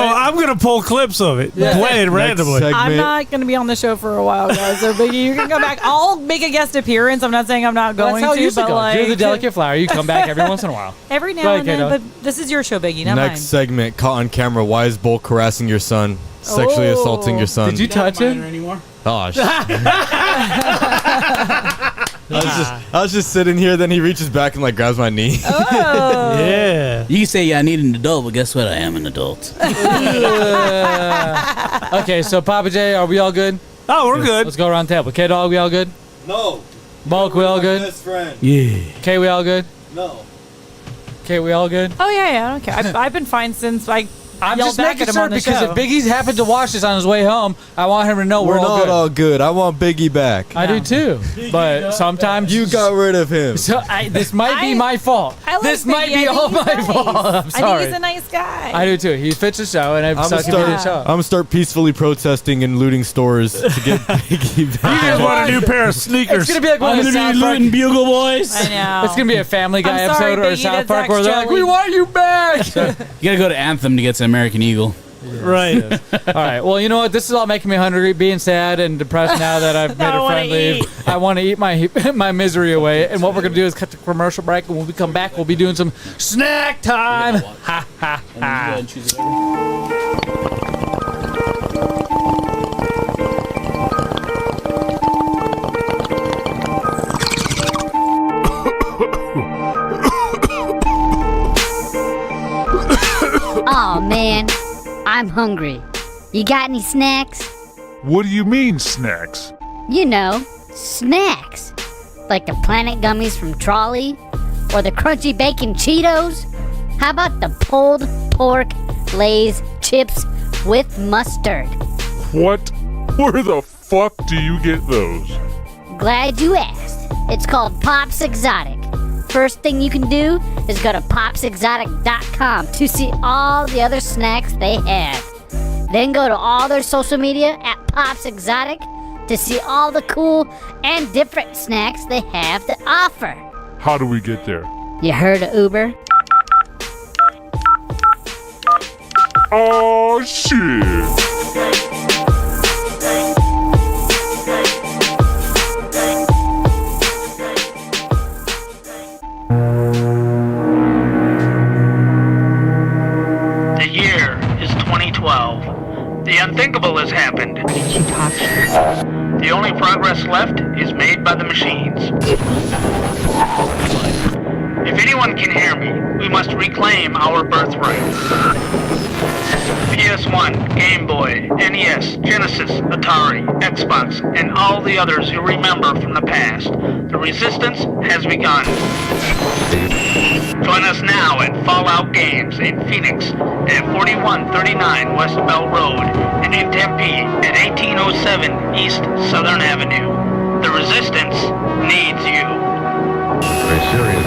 I'm going to pull clips of it. Yeah. Play it randomly. I'm not going to be on the show for a while, guys. So Biggie, you can come back. I'll make a guest appearance. I'm not saying I'm not Well, going that's how it to, used to but go. like You're the delicate flower. You come back every once in a while. every now Go and ahead, then. Kato. But this is your show, Biggie, not Next mine. segment, caught on camera. Why is Bulk harassing your son? Sexually Oh. assaulting your son. Did you touch him? Oh, shit. I was just sitting here, then he reaches back and like grabs my knee. Oh. Yeah. You say I need an adult, but guess what? I am an adult. Okay, so Papa J, are we all good? Oh, we're good. Let's go around the table. K-Dog, we all good? No. Bulk, we all good? Best friend. Yeah. K, we all good? No. K, we all good? Oh, yeah, I don't care. I've been fine since I I'm yelled just back making at him sure on the because show. if Biggie's happened to watch this on his way home, I want him to know we're, We're all not good. all good. I want Biggie back. I do too, but sometimes You got rid of him. So this might be my fault. I like This might Biggie. be I all think my he's fault. nice. I'm I think sorry. he's a nice guy. I do too. He fits the show, and I'm I'm sucking gonna the show. start. I'm gonna start peacefully protesting and looting stores to get Biggie You back. guys want a new pair of sneakers? It's gonna be like one of the South Park. Bugle Boys. I know. It's gonna be a Family Guy I'm sorry, episode or a Biggie, South that's Park where they're like, actually- "We want you back." You gotta go to Anthem to get some American Eagle. Right. All right. Well, you know what? This is all making me hungry, being sad and depressed now that I've made I a wanna friend leave. eat. I want to eat my my misery away. And what we're gonna do is cut the commercial break, and when we come back, we'll be doing some snack time. Ha ha ha. Oh man, I'm hungry. You got any snacks? What do you mean, snacks? You know, snacks. Like the Planet Gummies from Trolley? Or the Crunchy Bacon Cheetos? How about the pulled pork Lay's chips with mustard? What? Where the fuck do you get those? Glad you asked. It's called Pops Exotic. First thing you can do is go to popsexotic.com to see all the other snacks they have. Then go to all their social media at Pops Exotic to see all the cool and different snacks they have to offer. How do we get there? You heard of Uber? Oh, shit. The year is 2012. The unthinkable has happened. The only progress left is made by the machines. If anyone can hear me, we must reclaim our birthright. PS1, Game Boy, NES, Genesis, Atari, Xbox, and all the others you remember from the past. The resistance has begun. Join us now at Fallout Games in Phoenix at 4139 West Bell Road and in Tempe at 1807 East Southern Avenue. The resistance needs you. Very serious.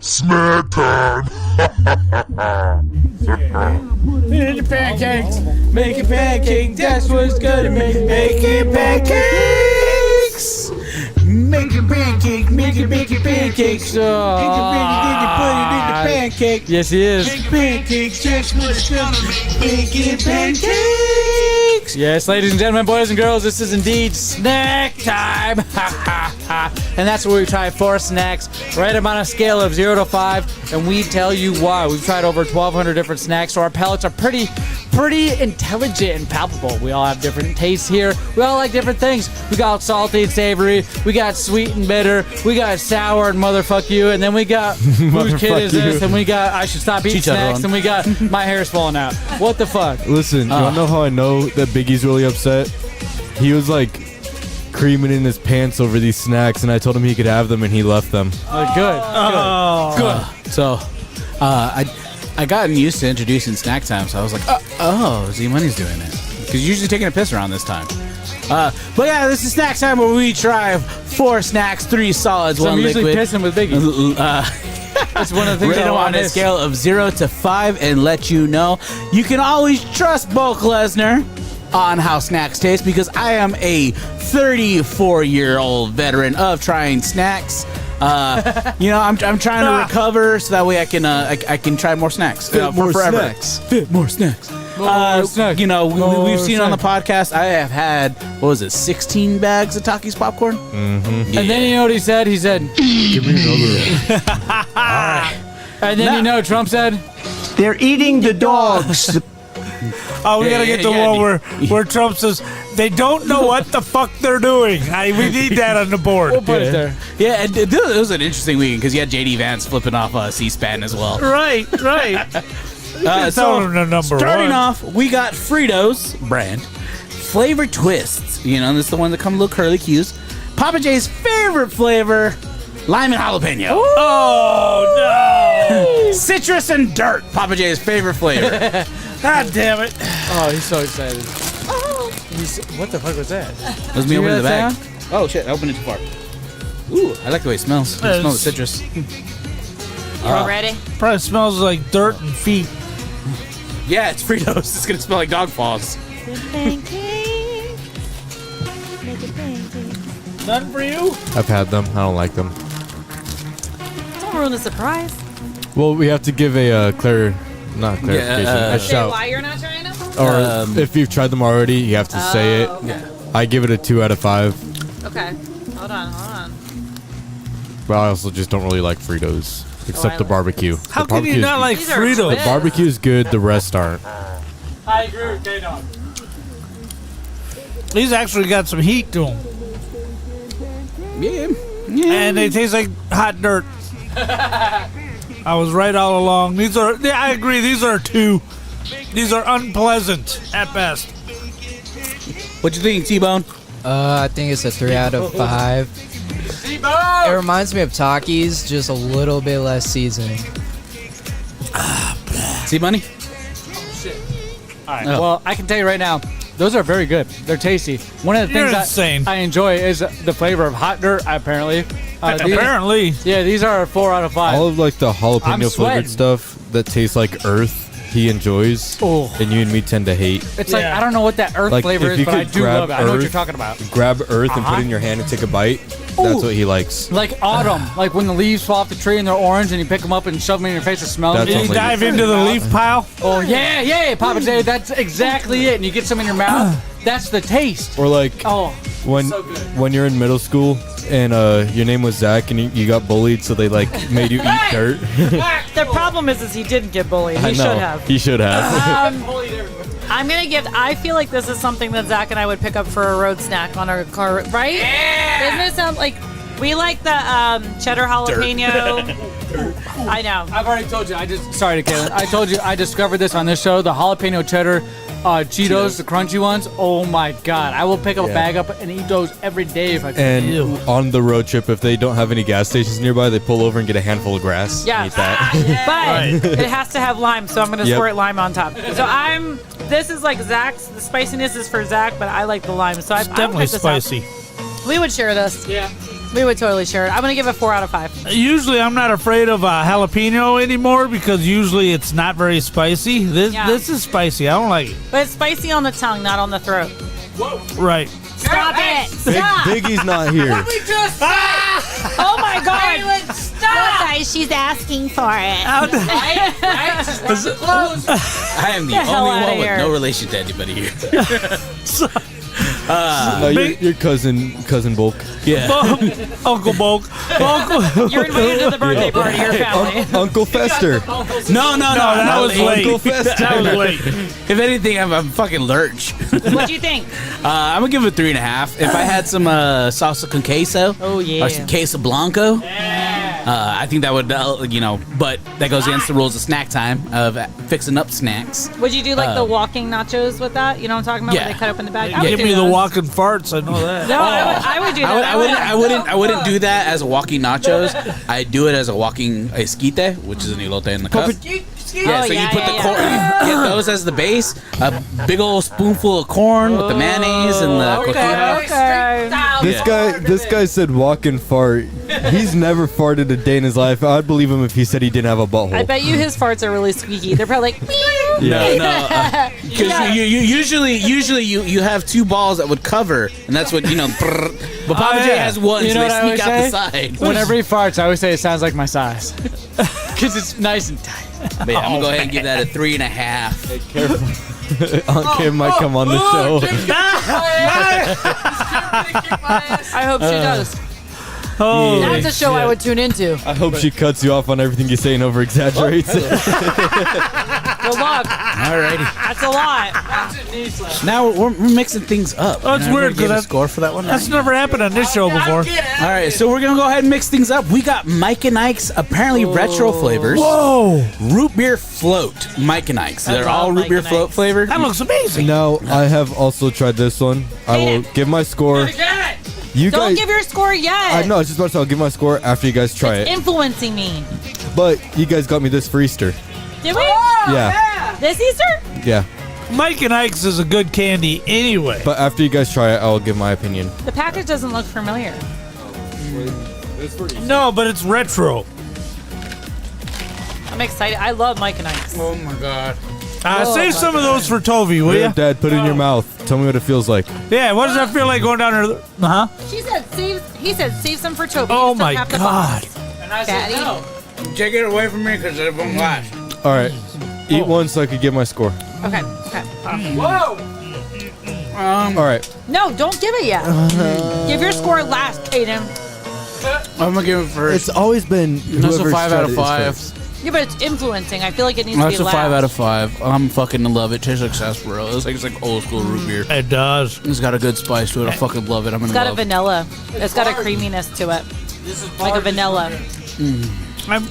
Snack time. Making pancakes, making pancakes, that's what's gonna making pancakes. Making pancakes, making pancakes. Pancake. Yes, he is. Pancakes, that's what's gonna making pancakes. Yes, ladies and gentlemen, boys and girls, this is indeed snack time. And that's where we try 4 snacks, rate them on a scale of 0 to 5, and we tell you why. We've tried over 1,200 different snacks, so our palates are pretty intelligent and palpable. We all have different tastes here. We all like different things. We got salty and savory. We got sweet and bitter. We got sour and motherfuck you. And then we got whose kid is this? And we got I should stop eating snacks. And we got my hair's falling out. What the fuck? Listen, you wanna know how I know that Biggie's really upset? He was like creaming in his pants over these snacks, and I told him he could have them, and he left them. Good. So, I gotten used to introducing snack time, so I was like, oh, Z Money's doing it. Because you're usually taking a piss around this time. But yeah, this is snack time where we try 4 snacks, 3 solids, So 1 I'm usually liquid. pissing with Biggie. That's one of the things Rate I them want on a scale of 0 to 5 and let you know. You can always trust Bulk Lesnar on how snacks taste because I am a 34-year-old veteran of trying snacks. I'm trying to recover so that way I can try more snacks for forever. Fit more snacks. We've seen on the podcast. I have had 16 bags of Takis popcorn. Mm-hmm. Yeah. And then you know what he said? He said, "Give me another." All right. And then Trump said, "They're eating the dogs." Oh, we gotta get the one where Trump says they don't know what the fuck they're doing. We need that on the board. We'll put it there. Yeah, and it was an interesting weekend because you had JD Vance flipping off C-SPAN as well. Right. Starting off, we got Fritos brand flavor twists. This is the one that come in little curly cues. Papa J's favorite flavor, lime and jalapeno. Oh no! Citrus and dirt. Papa J's favorite flavor. God damn it! Oh, he's so excited. What the fuck was that? That was me opening the bag. Oh shit! I opened it too far. Ooh, I like the way it smells. It smells the citrus. Ready? Probably smells like dirt and feet. Yeah, it's Fritos. It's gonna smell like dog paws. None for you? I've had them. I don't like them. Don't ruin the surprise. Well, we have to give a clarification. A Say shout. why you're not trying them? Or if you've tried them already, you have to say it. Okay. Yeah. I give it a 2 out of 5. Okay. Hold on. But I also just don't really like Fritos, except the barbecue. How can you not like Fritos? The barbecue is good. The rest aren't. I agree with K-Dog. These actually got some heat to them. Yeah. And they taste like hot dirt. I was right all along. I agree, these are 2. These are unpleasant at best. What you think, T-Bone? I think it's a 3 out of 5. It reminds me of Takis, just a little bit less seasoned. T-Money? All right. Well, I can tell you right now, those are very good. They're tasty. One of the things I enjoy is the flavor of hot dirt, apparently. Apparently. These are a 4 out of 5. All of like the I'm jalapeno sweating. flavored stuff that tastes like earth, he enjoys, and you and me tend to hate. It's like, I don't know what that earth flavor if is, you but I could do grab love it. I know what earth- you're talking about. Grab earth and put it in your hand and take a bite. That's Ooh. what he likes. Like autumn, like when the leaves fall off the tree and they're orange and you pick them up and shove them in your face and smell them. That's Did you only- dive into the leaf pile? Oh, yeah, Papa J, that's exactly it. And you get some in your mouth, that's the taste. Or like when so good. when you're in middle school and your name was Zach and you got bullied, so they like made you eat dirt. The problem is he didn't get bullied. I He know. should have. He should have. I'm gonna give. I feel like this is something that Zach and I would pick up for a road snack on our car, right? Yeah. Doesn't it sound like we like the cheddar jalapeno? I know. I've already told you. Sorry to Caitlin. I told you I discovered this on this show. The jalapeno cheddar Cheetos, the crunchy ones. Oh my god! I will pick a bag up and eat those every day if I can. And on the road trip, if they don't have any gas stations nearby, they pull over and get a handful of grass. Yeah. And eat that. But it has to have lime, so I'm gonna Yep. squirt lime on top. So this is like Zach's. The spiciness is for Zach, but I like the lime. So It's definitely spicy. We would share this. Yeah. We would totally share it. I'm gonna give it a 4 out of 5. Usually, I'm not afraid of jalapeno anymore because usually it's not very spicy. This is spicy. I don't like it. But it's spicy on the tongue, not on the throat. Right. Stop it! Stop! Biggie's not here. we just Oh my god! Stop! She's asking for it. Right? Close. I am the Get the hell only outta one with here. no relation to anybody here. No, your cousin Bulk. Yeah. Uncle Bulk. You're invited to the birthday party, your family. Uncle Fester. No, that was late. Uncle Fester. That was late. If anything, I'm fucking lurch. What do you think? I'm gonna give it a 3.5. If I had some salsa con queso, Oh, yeah. or some queso blanco, I think that would, but that goes against the rules of snack time of fixing up snacks. Would you do like the walking nachos with that? You know what I'm talking about? Yeah. When they cut open the bag. Yeah. Give me the walking farts. I know that. No, I would do that. I wouldn't do that as a walking nachos. I do it as a walking esquite, which is an elote in the cup. Yeah, so you put the corn, you get those as the base, a big old spoonful of corn with the mayonnaise and the coquilla. This guy said walk and fart. He's never farted a day in his life. I'd believe him if he said he didn't have a butthole. I bet you his farts are really squeaky. They're probably like. No, because usually you have two balls that would cover, and that's what But Papa J has one, so they sneak out the side. Whenever he farts, I always say it sounds like my size, because it's nice and tight. But yeah, I'm gonna go ahead and give that a 3.5. Hey, careful. Aunt Kim might come on the show. I hope she does. Oh, that's a show I would tune into. I hope she cuts you off on everything you say and over exaggerates it. Good luck. Alrighty. That's a lot. Now we're mixing things up. Oh, it's weird because I score for that one. That's never happened on this show before. All right, so we're gonna go ahead and mix things up. We got Mike and Ike's apparently retro flavors. Whoa! Root beer float, Mike and Ike's. They're all root beer float flavored. That looks amazing. Now I have also tried this one. I will give my score. You Don't guys, give your score yet. I know. I was just about to say I'll give my score after you guys try It's it. influencing me. But you guys got me this for Easter. Did we? Yeah. This Easter? Yeah. Mike and Ike's is a good candy anyway. But after you guys try it, I will give my opinion. The package doesn't look familiar. No, but it's retro. I'm excited. I love Mike and Ike's. Oh my god. Save some of those for Tovi, will Here, you? Dad, put it in your mouth. Tell me what it feels like. Yeah, what does that feel like going down there? Huh? He said save some for Toby. Oh You still my have the God. box. And I Daddy. said no. Take it away from me because it won't last. All right. Eat one so I could get my score. Okay. Whoa. All right. No, don't give it yet. Give your score last, Kaden. I'm gonna give it first. It's always been That's a whoever's 5 tried out it of is 5. first. Yeah, but it's influencing. I feel like it needs to That's be a last. 5 out of 5. I'm fucking in love. It tastes like sarsaparilla. It's like old school root beer. It does. It's got a good spice to it. I fucking love it. I'm in It's got a love. vanilla. It's got a creaminess to it. Like a vanilla. I'm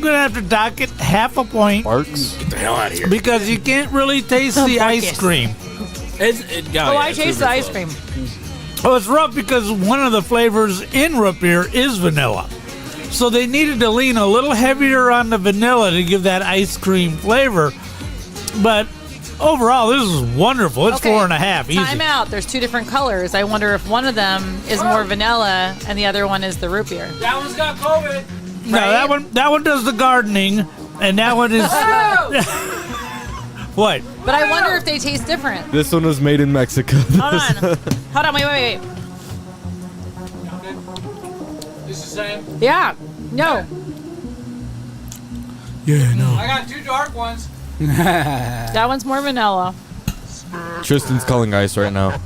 gonna have to dock it half a point. Barks. Get the hell out of here. Because you can't really taste the ice cream. I taste the ice cream. Oh, it's rough because one of the flavors in root beer is vanilla. So they needed to lean a little heavier on the vanilla to give that ice cream flavor. But overall, this is wonderful. It's 4.5. Easy. Time out. There's two different colors. I wonder if one of them is more vanilla and the other one is the root beer. That one's got COVID. No, that one does the gardening, and that one is what? But I wonder if they taste different. This one was made in Mexico. Hold on. Wait. It's the same. Yeah. No. Yeah, no. I got two dark ones. That one's more vanilla. Tristan's calling ice right now.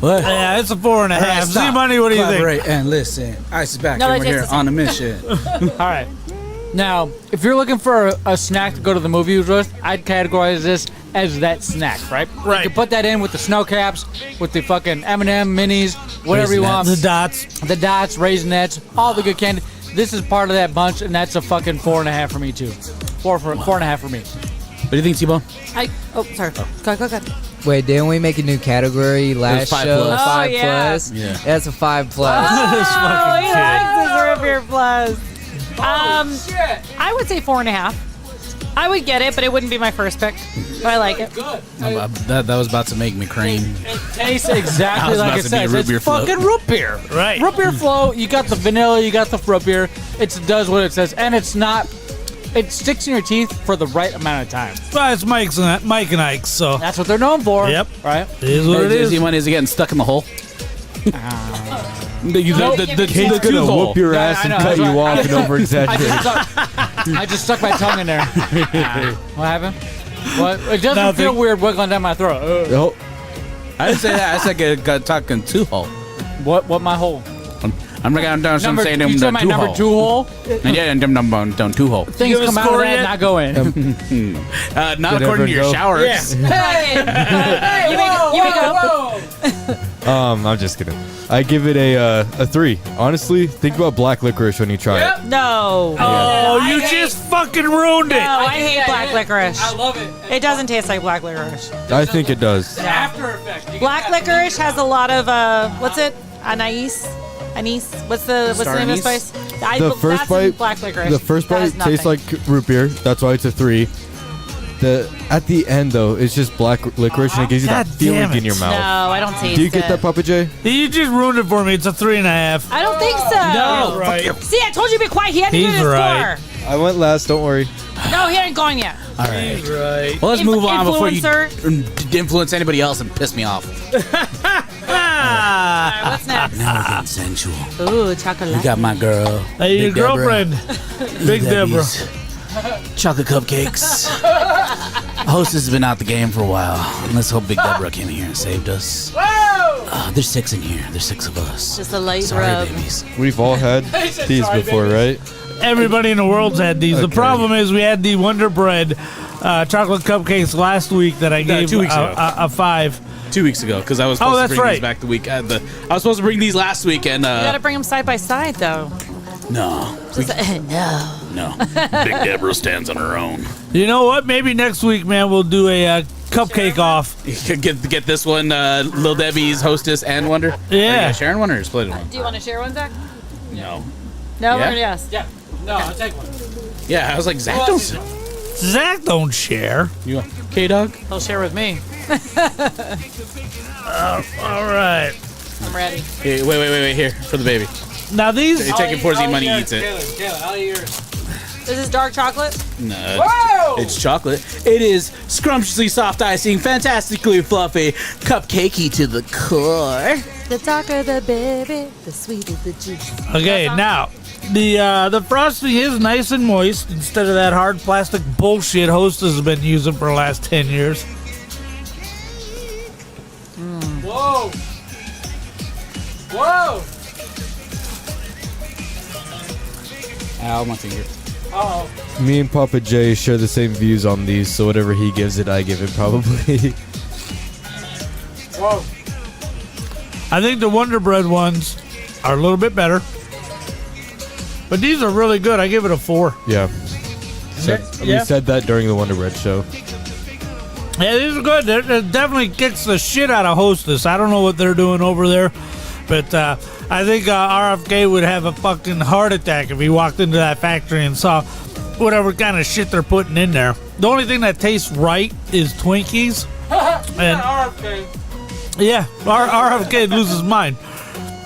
What? Yeah, it's a 4.5. See, money. What do you think? Collaborate and listen. Ice is back. No, and it we're here tastes on a mission. All right. Now, if you're looking for a snack to go to the movies with, I'd categorize this as that snack, right? Right. You can put that in with the snow caps, with the fucking M&M minis, whatever you want. The dots. The dots, Raisinets, all the good candy. This is part of that bunch, and that's a fucking 4.5 for me too. 4.5 for me. What do you think, T-Bone? Sorry. Go. Wait, didn't we make a new category last 5 show? plus. 5 yeah. plus? Yeah. That's a 5 plus. This fucking he kid. likes this root beer plus. I would say 4.5. I would get it, but it wouldn't be my first pick. But I like it. Good. That was about to make me cream. It tastes exactly I was like about it to be a says. root It's beer float. fucking root beer. Right. Root beer float. You got the vanilla, you got the root beer. It does what it says, and it's not. It sticks in your teeth for the right amount of time. Well, it's Mike and Ike, so That's what they're known for. Yep. Right. it is what it is. Is he getting stuck in the hole? The Kate's gonna tooth hole. whoop your ass I and know, cut that's you right. off and over exaggerate. I just stuck my tongue in there. What happened? What? It doesn't Nothing. feel weird wiggling down my throat. Oh, I didn't say that. I said got talking two hole. What my hole? I'm going down some Number, saying you said my two number hole. 2 hole? And yeah, and down 2 hole. Things give a come out of score that yet? and not go in. Not Did according to your everyone go? showers. You may go. I'm just kidding. I give it a 3. Honestly, think about black licorice when you try it. No. Oh, you just fucking ruined it. No, I hate black licorice. I love it. It doesn't taste like black licorice. I think it does. After effect. Black licorice has a lot of what's it? Anise. What's the name of the spice? The first that's bite, black licorice. the first That bite is tastes nothing. like root beer. That's why it's a 3. At the end though, it's just black licorice, and it gives you that God feeling damn in your it. mouth. No, I don't taste Do you get it. that, Papa J? You just ruined it for me. It's a 3.5. I don't think so. No, right. See, I told you to be quiet. He hadn't He's given his right. score. I went last. Don't worry. No, he ain't gone yet. All right. He's right. Well, let's move on before you Influencer. influence anybody else and piss me off. Alright, what's next? Now we're getting sensual. Ooh, chocolate. You got my girl. Hey, your Big Deborah. girlfriend, Big Deborah. Debbie's chocolate cupcakes. Hostess has been out the game for a while. And let's hope Big Deborah came here and saved us. There's 6 in here. There's 6 of us. Just a light Sorry, rub. babies. We've all had these before, right? Everybody in the world's had these. The Okay. problem is we had the Wonder Bread chocolate cupcakes last week that I gave 2 weeks ago. a 5. 2 weeks ago, because I was supposed that's to bring right. these back the week. I was supposed to bring these last week, and You gotta bring them side by side, though. no, Just no. no. Big Deborah stands on her own. You know what? Maybe next week, man, we'll do a cupcake off. You could get this one, Lil Debbie's Hostess and Wonder. Yeah. Sharon Wonder or split one. Do you want to share one, Zach? No. No, Yeah? or yes? Yeah. No, I'll take one. Yeah, I was like, Zach, don't. Zach don't share. You K-Dog? He'll share with me. All right. I'm ready. Hey, wait, here for the baby. Now these. You take it before the money yours, eats it. Kayla, I'll eat yours. This is dark chocolate? No, Whoa! it's chocolate. It is scrumptiously soft icing, fantastically fluffy, cupcakey to the core. The darker the baby, the sweeter the juice. Okay, now the frosting is nice and moist instead of that hard plastic bullshit Hostess has been using for the last 10 years. Whoa. Whoa. Ow, my finger. Oh. Me and Papa J share the same views on these, so whatever he gives it, I give it probably. Whoa. I think the Wonder Bread ones are a little bit better. But these are really good. I give it a 4. Yeah. Yeah. We said that during the Wonder Bread show. Yeah, these are good. It definitely kicks the shit out of Hostess. I don't know what they're doing over there, but I think RFK would have a fucking heart attack if he walked into that factory and saw whatever kind of shit they're putting in there. The only thing that tastes right is Twinkies. And RFK. yeah, RFK loses his mind.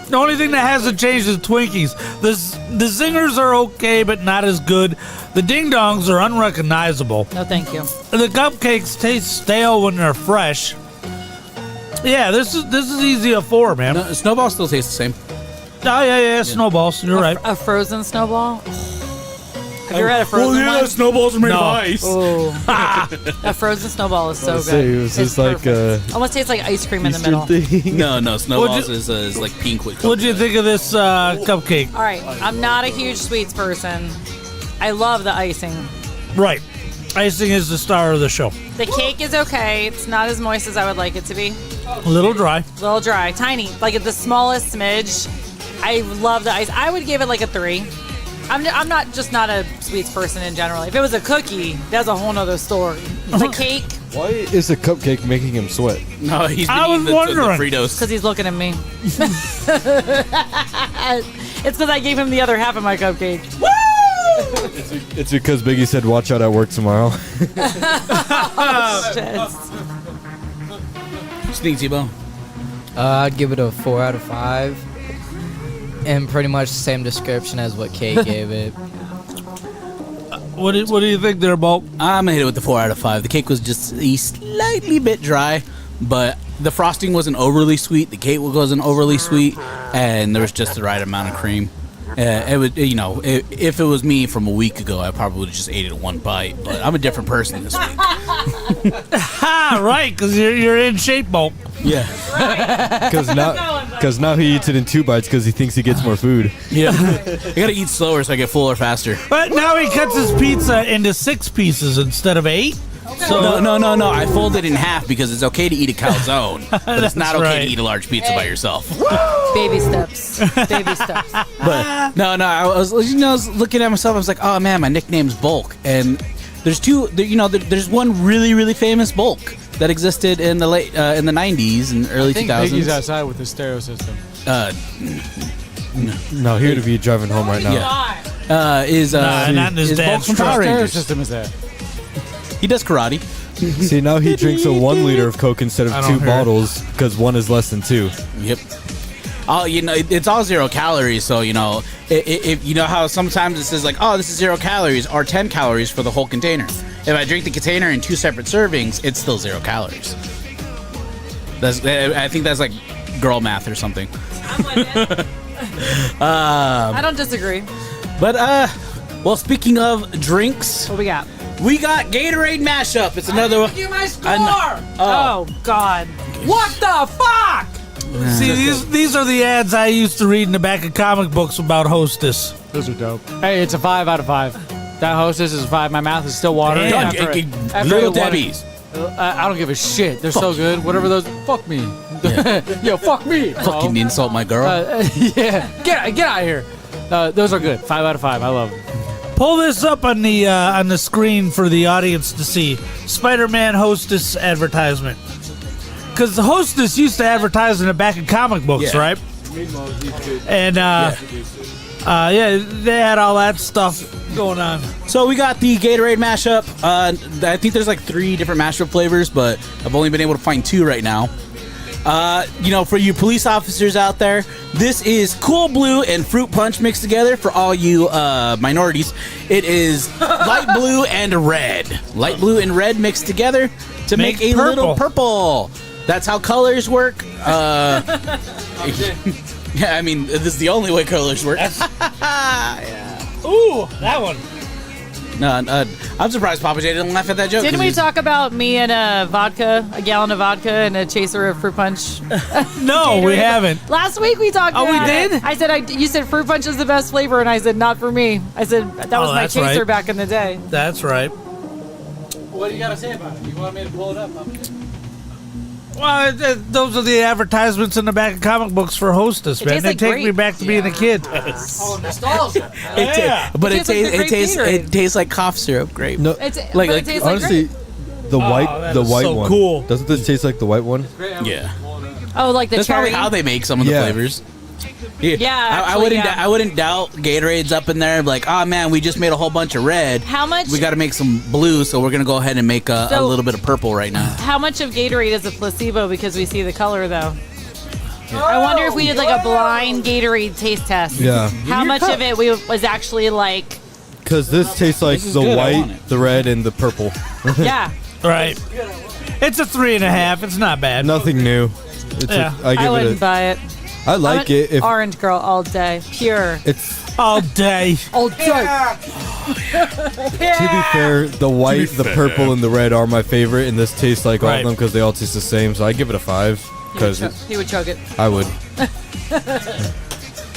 The only thing that hasn't changed is Twinkies. The zingers are okay, but not as good. The ding dongs are unrecognizable. No, thank you. The cupcakes taste stale when they're fresh. Yeah, this is easy a 4, man. No, Snowball still tastes the same. Oh yeah, snowballs. You're right. A frozen snowball? Have you ever had a frozen one? snowballs are made No. of ice. Oh. A frozen snowball is so Say, good. it was It's just like perfect. Almost tastes like ice cream in the Eastern middle. thing. No, Snowballs What'd is like pink with What'd you think of this cupcake? All right, I'm not a huge sweets person. I love the icing. Right. Icing is the star of the show. The cake is okay. It's not as moist as I would like it to be. A little dry. A little dry, tiny, like the smallest smidge. I love the ice. I would give it like a 3. I'm not just not a sweets person in general. If it was a cookie, that's a whole nother story. The cake, Why is the cupcake making him sweat? No, he's been I was eating the wondering. Fritos. because he's looking at me. It's because I gave him the other half of my cupcake. It's because Biggie said, "Watch out at work tomorrow." Shit. Sneak T-Bone. I'd give it a 4 out of 5. And pretty much the same description as what Kate gave it. What do you think there, Bolt? I'm gonna hit it with the 4 out of 5. The cake was just a slightly bit dry, but the frosting wasn't overly sweet. The cake wasn't overly sweet, and there was just the right amount of cream. It would, if it was me from a week ago, I probably would have just ate it in one bite. But I'm a different person this week. Ha! Right, because you're in shape, Bolt. Yeah. Because now he eats it in 2 bites because he thinks he gets more food. Yeah. I gotta eat slower so I get fuller faster. But now he cuts his pizza into 6 pieces instead of 8. So No. I fold it in half because it's okay to eat a calzone, but it's not okay right. to eat a large pizza by yourself. Baby steps. Baby steps. But no, I was looking at myself. I was like, oh man, my nickname's Bulk, and there's there's one really, really famous Bulk that existed in the in the 90s and early I think 2000s. Biggie's outside with the stereo system. No, he would be driving home right now. Is not in his is dad's Volkswagen truck. Power Stereo Rangers. system is that? He does karate. See, now he drinks a 1 liter of Coke instead I of don't 2 hear bottles because 1 is less than 2. Yep. Oh, it's all 0 calories. So if you know how sometimes it says like, oh, this is 0 calories or 10 calories for the whole container. If I drink the container in 2 separate servings, it's still 0 calories. I think that's like girl math or something. I don't disagree. But well, speaking of drinks, What we got? we got Gatorade mashup. It's another one. Do my score. Oh. Oh God. What the fuck? See, these are the ads I used to read in the back of comic books about Hostess. Those are dope. Hey, it's a 5 out of 5. That Hostess is a 5. My mouth is still watering. Damn. After I Little ate one- Debbie's. I don't give a shit. They're so good. Whatever those. Fuck me. Yo, fuck me. Fucking insult my girl. Yeah. Get out of here. Those are good. 5 out of 5. I love them. Pull this up on the screen for the audience to see. Spider-Man Hostess advertisement. Because the Hostess used to advertise in the back of comic books, Yeah. right? And they had all that stuff going on. So we got the Gatorade mashup. I think there's like 3 different mashup flavors, but I've only been able to find 2 right now. For you police officers out there, this is Cool Blue and Fruit Punch mixed together. For all you minorities, it is light blue and red. Light blue and red mixed together to make a little purple. That's how colors work. Yeah, I mean, this is the only way colors work. Ooh, that one. No, I'm surprised Papa J didn't laugh at that joke. Didn't we talk about me and a gallon of vodka, and a chaser of fruit punch? No, we haven't. Last week we talked. Oh, we about it. did? I said you said fruit punch is the best flavor, and I said not for me. I said that was my that's chaser right. back in the day. That's right. What do you got to say about it? You want me to pull it up, Papa J? Well, those are the advertisements in the back of comic books for Hostess, It man. tastes They like take grape. me back to being a kid. Oh, nostalgia. But It tastes like grape Gatorade. tastes like cough syrup grape. No, But it Like, tastes honestly, like the that is white so one. cool. Doesn't this taste like the white one? Yeah. grape. Oh, like the That's cherry. probably how they make some of the Yeah. flavors. Yeah, I actually, wouldn't. yeah. I wouldn't doubt Gatorade's up in there. Like, oh man, we just made a whole bunch of red. How much? We got to make some blue, so we're gonna go ahead and make a So- little bit of purple right now. How much of Gatorade is a placebo because we see the color though? I wonder if we did like a blind Gatorade taste test. Yeah. How much of it was actually like? Because this tastes like This is the good, I want white, it. the red, and the purple. Yeah. Right. It's a 3.5. It's not bad. Nothing new. It's Yeah. I I give wouldn't it buy it. I like I'm an it if orange girl all day, pure. it's. All day. All day. To be fair, the white, the purple, and the red are my favorite, and this tastes like all Right. of them because they all taste the same. So I give it a 5 because He would chug it. I would.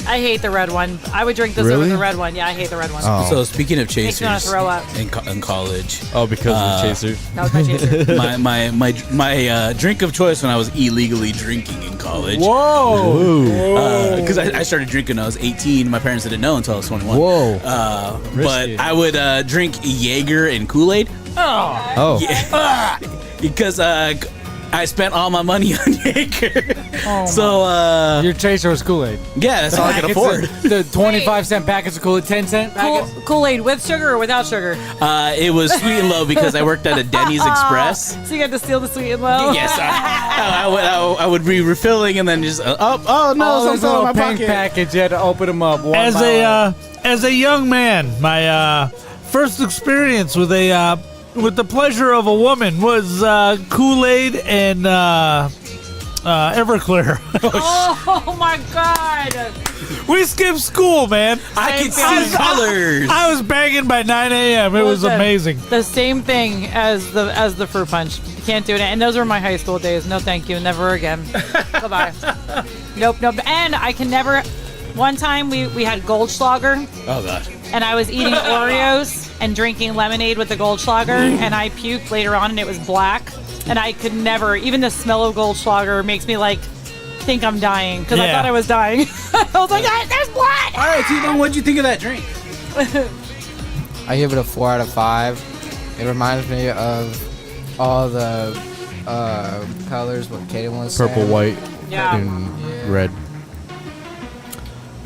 I hate the red one. I would drink this over Really? the red one. Yeah, I hate the red one. Oh. So speaking of Makes me want chasers, to throw up. in college, Oh, because of the chaser. That was my chaser. my drink of choice when I was illegally drinking in college. Whoa. Because I started drinking when I was 18. My parents didn't know until I was 21. Whoa. But Risky. I would drink Jaeger and Kool-Aid. Oh. Yeah. Because I spent all my money on Jaeger. So Your chaser was Kool-Aid. yeah, that's all I could afford. The 25-cent packets of Kool-Aid, 10-cent packets. Kool-Aid with sugar or without sugar? It was sweet and low because I worked at a Denny's Express. So you got to steal the sweet and low? Yes, I would be refilling and then just no, Oh, something those in little my pink pocket. packets. You had to open them up. One As by one. as a young man, my first experience with the pleasure of a woman was Kool-Aid and Everclear. Oh my God! We skipped school, man. I could see colors. I was banging by 9 a.m. It was Listen, amazing. The same thing as the fruit punch. Can't do it. And those were my high school days. No, thank you. Never again. Goodbye. Nope. And I can never. One time we had Goldschlager. Oh god. And I was eating Oreos and drinking lemonade with the Goldschlager, and I puked later on, and it was black. And I could never, even the smell of Goldschlager makes me like think I'm dying because I Yeah. thought I was dying. I was like, "Ah, there's blood. All right, T-Bone, what'd you think of that drink? I give it a 4 out of 5. It reminds me of all the colors what Kaden was Purple, saying. white, Yeah. and red.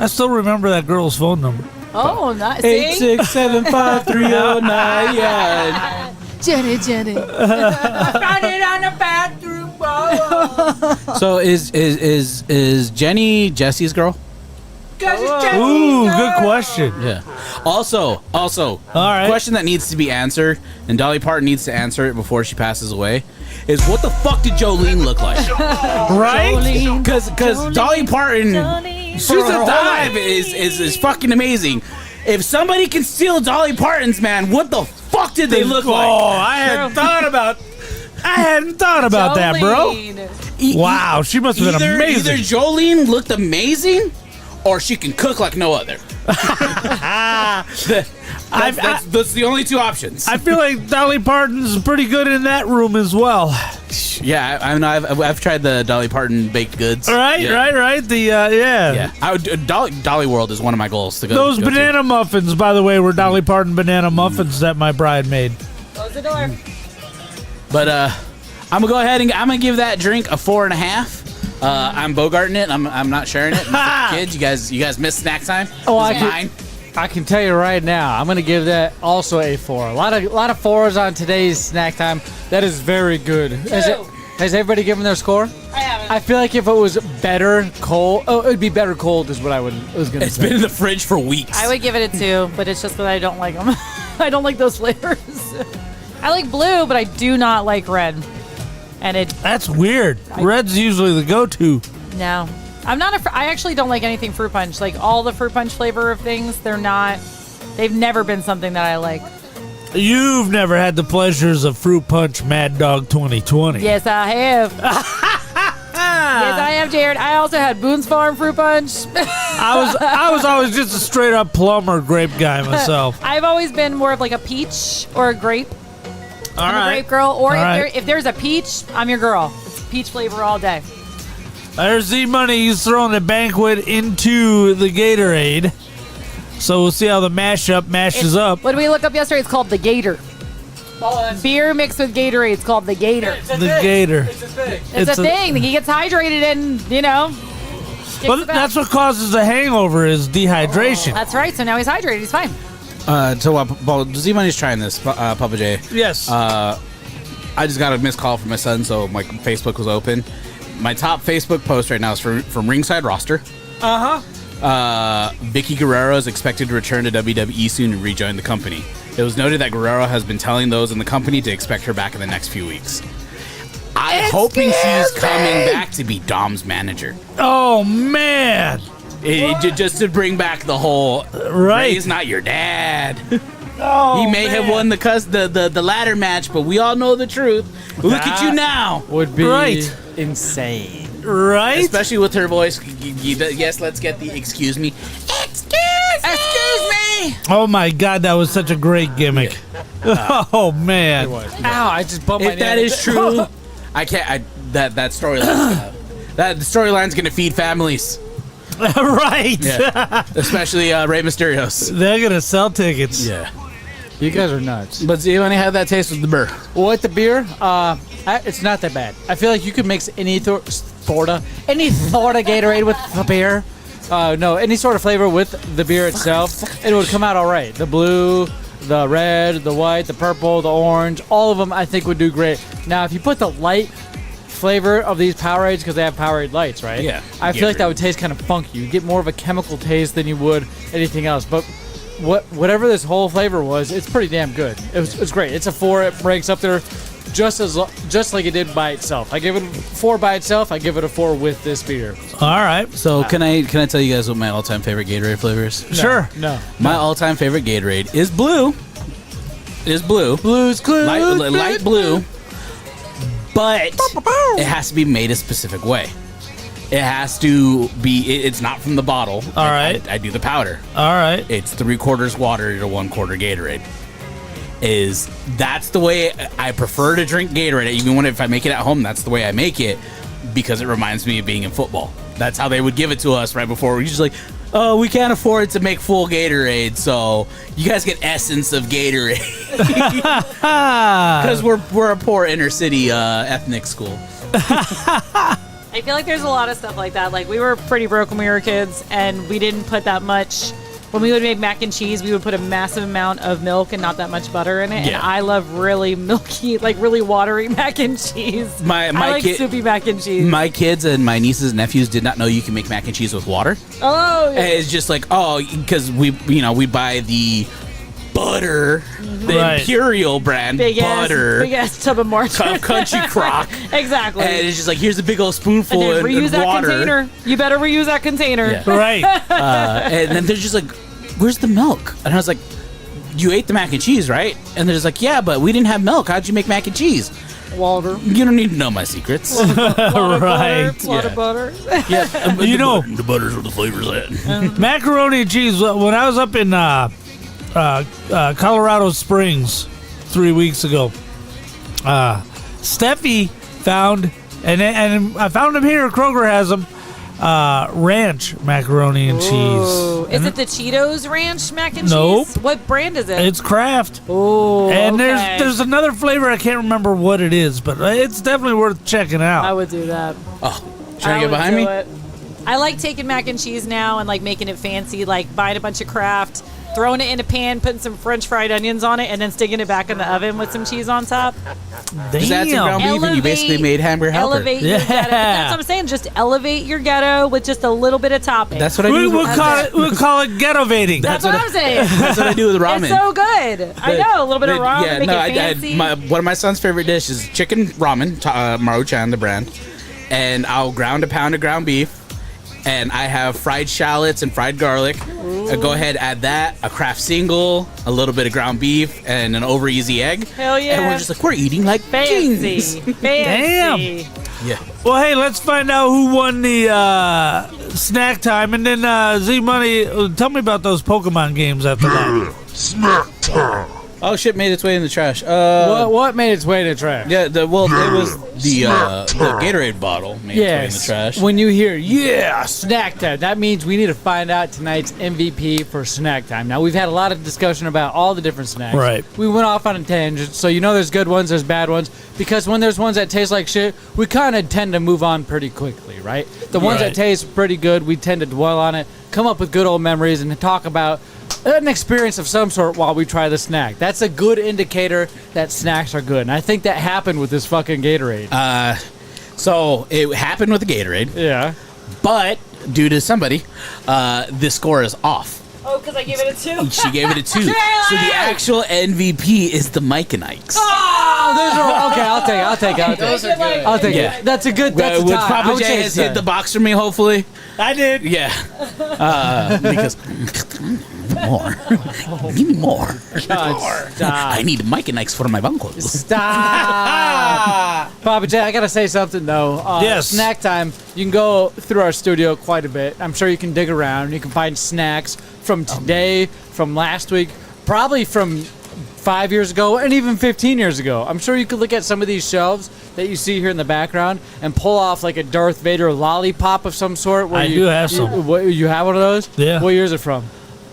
I still remember that girl's phone number. Oh, nice. 8675309. Jenny. I found it on the bathroom wall. So is Jenny Jesse's girl? Ooh, good question. Yeah. Also, all right. Question that needs to be answered, and Dolly Parton needs to answer it before she passes away, is what the fuck did Jolene look like? Right? Because Dolly Parton, she's a dive is fucking amazing. If somebody can steal Dolly Parton's, man, what the fuck did they look like? Oh, I hadn't thought about that, bro. Wow, she must have been amazing. Either Jolene looked amazing, or she can cook like no other. That's the only two options. I feel like Dolly Parton's pretty good in that room as well. Yeah, I know. I've tried the Dolly Parton baked goods. Right. Yeah. I would, Dolly World is one of my goals to go. Those banana muffins, by the way, were Dolly Parton banana muffins that my bride made. Close the door. But I'm gonna go ahead and I'm gonna give that drink a 4.5. I'm bogarting it. I'm not sharing it. Kids, you guys missed snack time. Oh, mine. I can tell you right now, I'm gonna give that also a 4. A lot of 4s on today's snack time. That is very good. Has everybody given their score? I haven't. I feel like if it was better cold, it'd be better cold is what I was gonna say. It's been in the fridge for weeks. I would give it a 2, but it's just because I don't like them. I don't like those flavors. I like blue, but I do not like red. And that's weird. Red's usually the go-to. No. I'm not I actually don't like anything fruit punch. Like all the fruit punch flavor of things, they've never been something that I like. You've never had the pleasures of Fruit Punch Mad Dog 2020. Yes, I have. Yes, I have, Jared. I also had Boone's Farm fruit punch. I was always just a straight up plum or grape guy myself. I've always been more of like a peach or a grape. I'm a grape girl. Or if there's a peach, I'm your girl. It's peach flavor all day. There's the money he's throwing the banquet into the Gatorade. So we'll see how the mashup mashes up. What did we look up yesterday? It's called the Gator. Beer mixed with Gatorade. It's called the Gator. The Gator. It's a thing. He gets hydrated and, But that's what causes a hangover is dehydration. That's right. So now he's hydrated. He's fine. So while Z-Money's trying this, Papa J. Yes. I just got a missed call from my son, so my Facebook was open. My top Facebook post right now is from Ringside Roster. Vicky Guerrero is expected to return to WWE soon and rejoin the company. It was noted that Guerrero has been telling those in the company to expect her back in the next few weeks. I'm hoping she's coming back to be Dom's manager. Oh, man. Just to bring back the whole Ray's not your dad. Oh, he may have won the ladder match, but we all know the truth. Look at you now. Would be insane. Right? Especially with her voice. Yes, let's get the excuse me. Excuse me. Oh my God, that was such a great gimmick. Oh man. Ow, I just bumped my If that is true, I can't. That storyline's gonna feed families. Right. Yeah. Especially Rey Mysterio's. They're gonna sell tickets. Yeah. You guys are nuts. But you only have that taste with the beer. What, the beer? It's not that bad. I feel like you could mix any sort of Gatorade with the beer. No, any sort of flavor with the beer itself. It would come out all right. The blue, the red, the white, the purple, the orange, all of them I think would do great. Now, if you put the light flavor of these Powerades, because they have Powerade lights, right? Yeah. I feel like that would taste kind of funky. You get more of a chemical taste than you would anything else. But whatever this whole flavor was, it's pretty damn good. It was great. It's a 4. It ranks up there just like it did by itself. I give it a 4 by itself. I give it a 4 with this beer. All right. So can I tell you guys what my all-time favorite Gatorade flavor is? Sure. No. My all-time favorite Gatorade is blue. Blue's Clues. Light blue. But it has to be made a specific way. It has to be. It's not from the bottle. All right. I do the powder. All right. It's 3/4 water to 1/4 Gatorade. That's the way I prefer to drink Gatorade. Even if I make it at home, that's the way I make it because it reminds me of being in football. That's how they would give it to us right before. We're just like, oh, we can't afford to make full Gatorade, so you guys get essence of Gatorade because we're a poor inner city ethnic school. I feel like there's a lot of stuff like that. Like, we were pretty broke when we were kids, and we didn't put that much. When we would make mac and cheese, we would put a massive amount of milk and not that much butter in it. Yeah. And I love really milky, like really watery mac and cheese. My I like soupy mac and cheese. My kids and my nieces and nephews did not know you can make mac and cheese with water. Oh, yeah. And it's just like, because we buy the butter, the Right. Imperial brand big butter, ass tub of margarine. Country Crock. Exactly. And it's just like, here's a big old spoonful and then reuse and that water. container. You better reuse that container. Yeah. Right. And then they're just like, where's the milk? And I was like, you ate the mac and cheese, right? And they're just like, yeah, but we didn't have milk. How'd you make mac and cheese? Water. You don't need to know my secrets. Right. Lot of butter. Yeah. You know, the butter's where the flavor's at. macaroni and cheese. When I was up in Colorado Springs 3 weeks ago, Steffi found, and I found them here. Kroger has them. Ranch macaroni and cheese. Is it the Cheetos Ranch mac and Nope. cheese? What brand is it? It's Kraft. Oh, And okay. there's another flavor. I can't remember what it is, but it's definitely worth checking out. I would do that. Oh, trying to get I would behind do me? it. I like taking mac and cheese now and like making it fancy, like buying a bunch of Kraft, throwing it in a pan, putting some French fried onions on it, and then sticking it back in the oven with some cheese on top. Just add some ground beef and you basically made hamburger helper. Elevate your ghetto. That's what I'm saying. Just elevate your ghetto with just a little bit of topping. That's what I do. We'll call it ghettovating. That's what I'm saying. That's what I do with ramen. It's so good. I know, a little bit of ramen, Yeah, make no, it fancy. one of my son's favorite dishes is chicken ramen, Maruchan, the brand, and I'll ground a pound of ground beef, and I have fried shallots and fried garlic. Go ahead, add that, a Kraft single, a little bit of ground beef, and an over easy egg. Hell yeah. And we're just like, we're eating like fancy. kings. Fancy. Yeah. Well, hey, let's find out who won the snack time, and then Z Money, tell me about those Pokemon games after that. Snack time. Oh shit, made its way in the trash. What made its way in the trash? Yeah, it was the Gatorade bottle made its way in the trash. When you hear, yeah, snack time, that means we need to find out tonight's MVP for snack time. Now, we've had a lot of discussion about all the different snacks. Right. We went off on a tangent, so you know there's good ones, there's bad ones, because when there's ones that taste like shit, we kind of tend to move on pretty quickly, right? The ones that taste pretty good, we tend to dwell on it, come up with good old memories, and talk about an experience of some sort while we try the snack. That's a good indicator that snacks are good. And I think that happened with this fucking Gatorade. So it happened with the Gatorade. Yeah. But due to somebody, the score is off. Oh, because I gave it a 2? She gave it a 2. So the actual MVP is the Mike and Ike's. Oh, those are okay. I'll take it. Those are good. I'll take it. That's a good. That's a Which tie. I Papa would J say has so. hit the box for me, hopefully. I did. Yeah. Because more. Give me more. God, stop. I need Mike and Ike's for my bunkos. Stop. Papa J, I gotta say something though. Yes. Snack time. You can go through our studio quite a bit. I'm sure you can dig around. You can find snacks from today, from last week, probably from 5 years ago, and even 15 years ago. I'm sure you could look at some of these shelves that you see here in the background and pull off like a Darth Vader lollipop of some sort. I do have some. You have one of those? Yeah. What year is it from?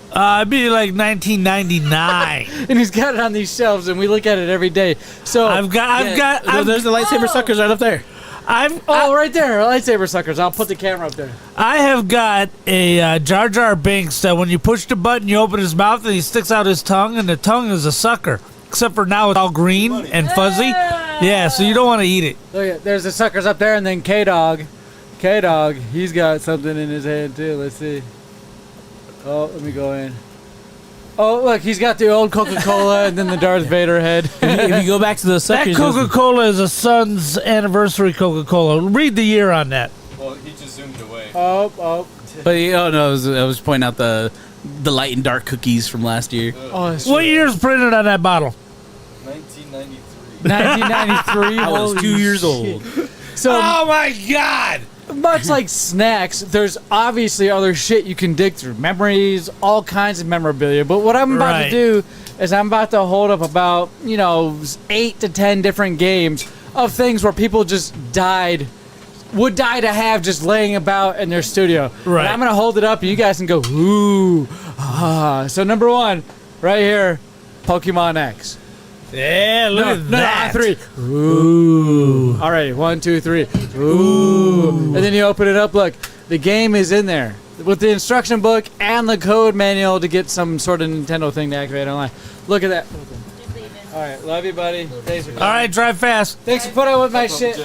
It'd be like 1999. And he's got it on these shelves, and we look at it every day. So I've got. There's the lightsaber suckers right up there. right there, lightsaber suckers. I'll put the camera up there. I have got a Jar Jar Binks that when you push the button, you open his mouth and he sticks out his tongue, and the tongue is a sucker. Except for now it's all green and fuzzy. Yeah, so you don't want to eat it. Look at, there's the suckers up there, and then K-Dog, he's got something in his hand too. Let's see. Oh, let me go in. Oh, look, he's got the old Coca-Cola and then the Darth Vader head. If you go back to the suckers, That Coca-Cola is a son's anniversary Coca-Cola. Read the year on that. Well, he just zoomed away. Oh. But no, I was pointing out the light and dark cookies from last year. Oh, that's What year's printed on that bottle? 1993. 1993. I was 2 years old. So, Oh my God! much like snacks, there's obviously other shit you can dig through. Memories, all kinds of memorabilia. But what I'm about to do is I'm about to hold up about, 8 to 10 different games of things where people just would die to have just laying about in their studio. Right. And I'm going to hold it up and you guys can go, ooh, ah. So number 1, right here, Pokemon X. Yeah, look at that. No, 3. Ooh. All right, 1, 2, 3. Ooh. And then you open it up. Look, the game is in there with the instruction book and the code manual to get some sort of Nintendo thing to activate online. Look at that. All right, love you, buddy. Thanks for coming. All right, drive fast. Thanks for putting up with my shit.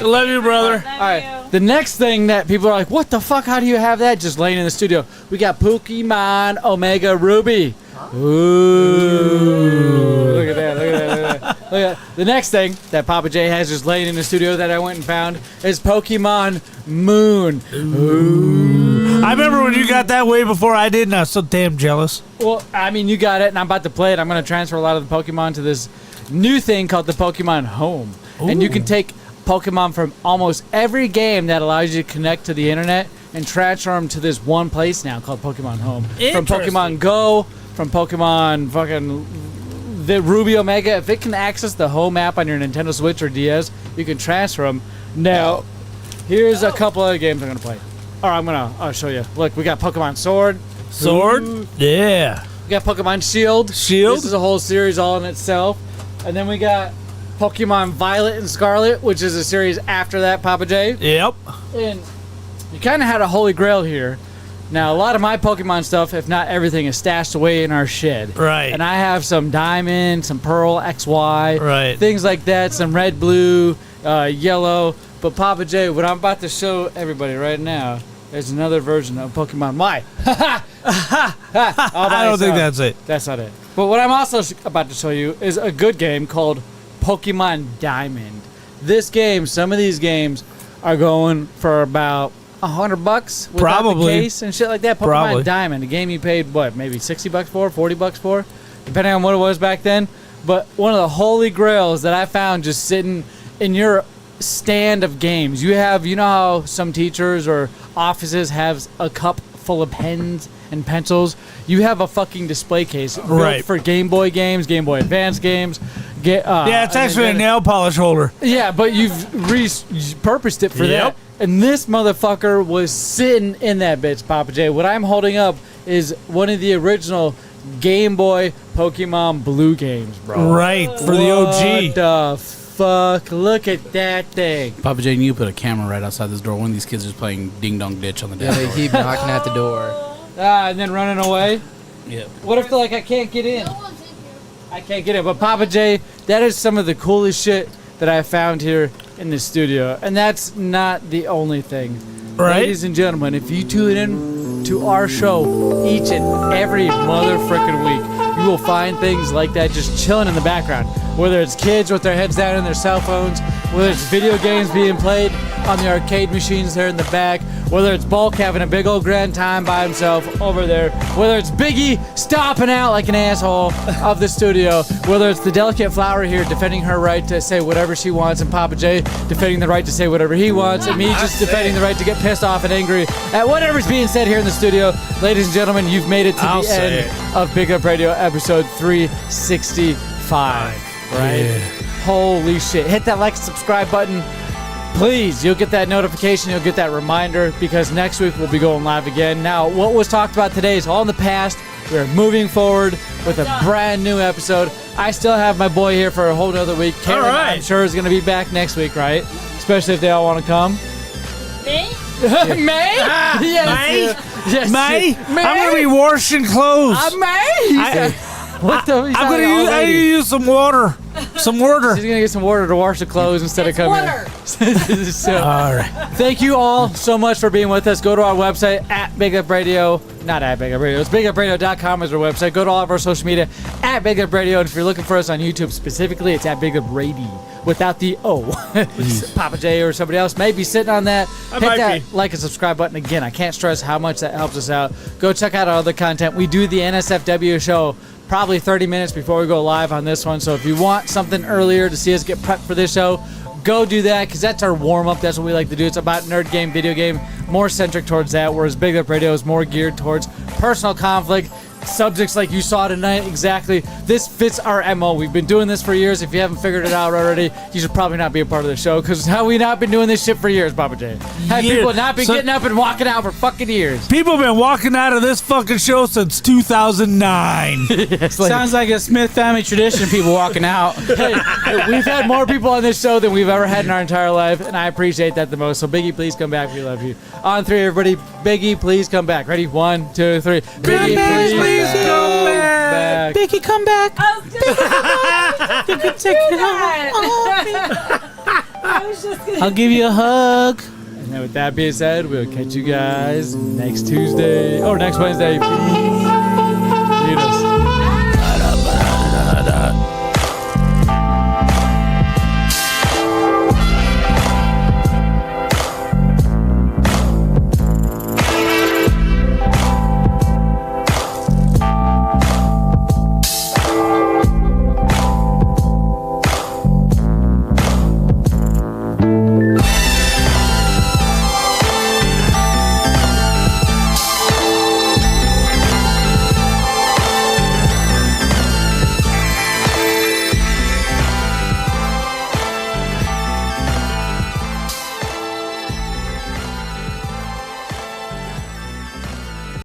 Love you, brother. All right. The next thing that people are like, what the fuck? How do you have that? Just laying in the studio. We got Pokemon Omega Ruby. Ooh. Look at that. Look at that. Look at that. Look at that. The next thing that Papa J has just laying in the studio that I went and found is Pokemon Moon. Ooh. I remember when you got that way before I did, and I was so damn jealous. Well, I mean, you got it, and I'm about to play it. I'm going to transfer a lot of the Pokemon to this new thing called the Pokemon Home. Ooh. And you can take Pokemon from almost every game that allows you to connect to the internet and transfer them to this one place now called Pokemon Home. From Pokemon Go, from Pokemon fucking the Ruby Omega. If it can access the home app on your Nintendo Switch or DS, you can transfer them. Now, here's a couple other games I'm going to play. Or I'll show you. Look, we got Pokemon Sword. Sword? Ooh. Yeah. We got Pokemon Shield. Shield? This is a whole series all in itself. And then we got Pokemon Violet and Scarlet, which is a series after that, Papa J. Yep. And you kind of had a holy grail here. Now, a lot of my Pokemon stuff, if not everything, is stashed away in our shed. Right. And I have some Diamond, some Pearl, XY, right. Things like that, some Red, Blue, Yellow. But Papa J, what I'm about to show everybody right now is another version of Pokemon Y. I don't think that's it. That's not it. But what I'm also about to show you is a good game called Pokemon Diamond. This game, some of these games are going for about $100 without Probably. the case and shit like that. Pokemon Probably. Diamond, a game you paid what, maybe $60 for, $40 for, depending on what it was back then. But one of the holy grails that I found just sitting in your stand of games. You know how some teachers or offices have a cup full of pens and pencils? You have a fucking display case built for Game Boy games, Game Boy Advance games. Yeah, it's actually a nail polish holder. Yeah, but you've repurposed it for that. And this motherfucker was sitting in that bitch, Papa J. What I'm holding up is one of the original Game Boy Pokemon Blue games, bro. Right, for the OG. What the fuck? Look at that thing. Papa J, you put a camera right outside this door. One of these kids is playing Ding Dong Ditch on the Yeah, dashboard. they keep knocking at the door. And then running away? Yep. What if like I can't get in? I can't get in. But Papa J, that is some of the coolest shit that I found here in the studio. And that's not the only thing. Right. Ladies and gentlemen, if you tune in to our show each and every motherfucking week, you will find things like that just chilling in the background. Whether it's kids with their heads down in their cell phones, whether it's video games being played on the arcade machines there in the back, whether it's Bulk having a big old grand time by himself over there, whether it's Biggie stomping out like an asshole of the studio, whether it's the delicate flower here defending her right to say whatever she wants, and Papa J defending the right to say whatever he wants, and me just defending the right to get pissed off and angry at whatever's being said here in the studio. Ladies and gentlemen, you've made it to the end of Big Up Radio episode 365. Right? Yeah. Holy shit. Hit that like and subscribe button. Please, you'll get that notification, you'll get that reminder, because next week we'll be going live again. Now, what was talked about today is all in the past. We're moving forward with a brand new episode. I still have my boy here for a whole nother week. Karen, I'm sure, is going to be back next week, right? Especially if they all want to come. Me? May? Yes. Yes. May? I'm going to be washing clothes. May? What the? I'm gonna use some water. Some water. She's gonna get some water to wash the clothes instead of coming here. So, all right. Thank you all so much for being with us. Go to our website at Big Up Radio. Not at Big Up Radio. It's bigupradio.com is our website. Go to all of our social media at Big Up Radio. And if you're looking for us on YouTube specifically, it's at Big Up Radio without the O. Papa J or somebody else may be sitting on that. Hit that like and subscribe button again. I can't stress how much that helps us out. Go check out our other content. We do the NSFW show probably 30 minutes before we go live on this one. So if you want something earlier to see us get prepped for this show, go do that, because that's our warm-up. That's what we like to do. It's about nerd game, video game, more centric towards that, whereas Big Up Radio is more geared towards personal conflict, subjects like you saw tonight. Exactly. This fits our MO. We've been doing this for years. If you haven't figured it out already, you should probably not be a part of the show, because how we not been doing this shit for years, Papa J? Have Yeah. people not been getting up and walking out for fucking years? People have been walking out of this fucking show since 2009. Sounds like a Smith family tradition, people walking out. Hey, we've had more people on this show than we've ever had in our entire life, and I appreciate that the most. So Biggie, please come back. We love you. On three, everybody. Biggie, please come back. Ready? 1, 2, 3. Biggie, please come back. Biggie, come back. You can take it I'll give you a hug. And with that being said, we'll catch you guys next Tuesday or next Wednesday. Lead us.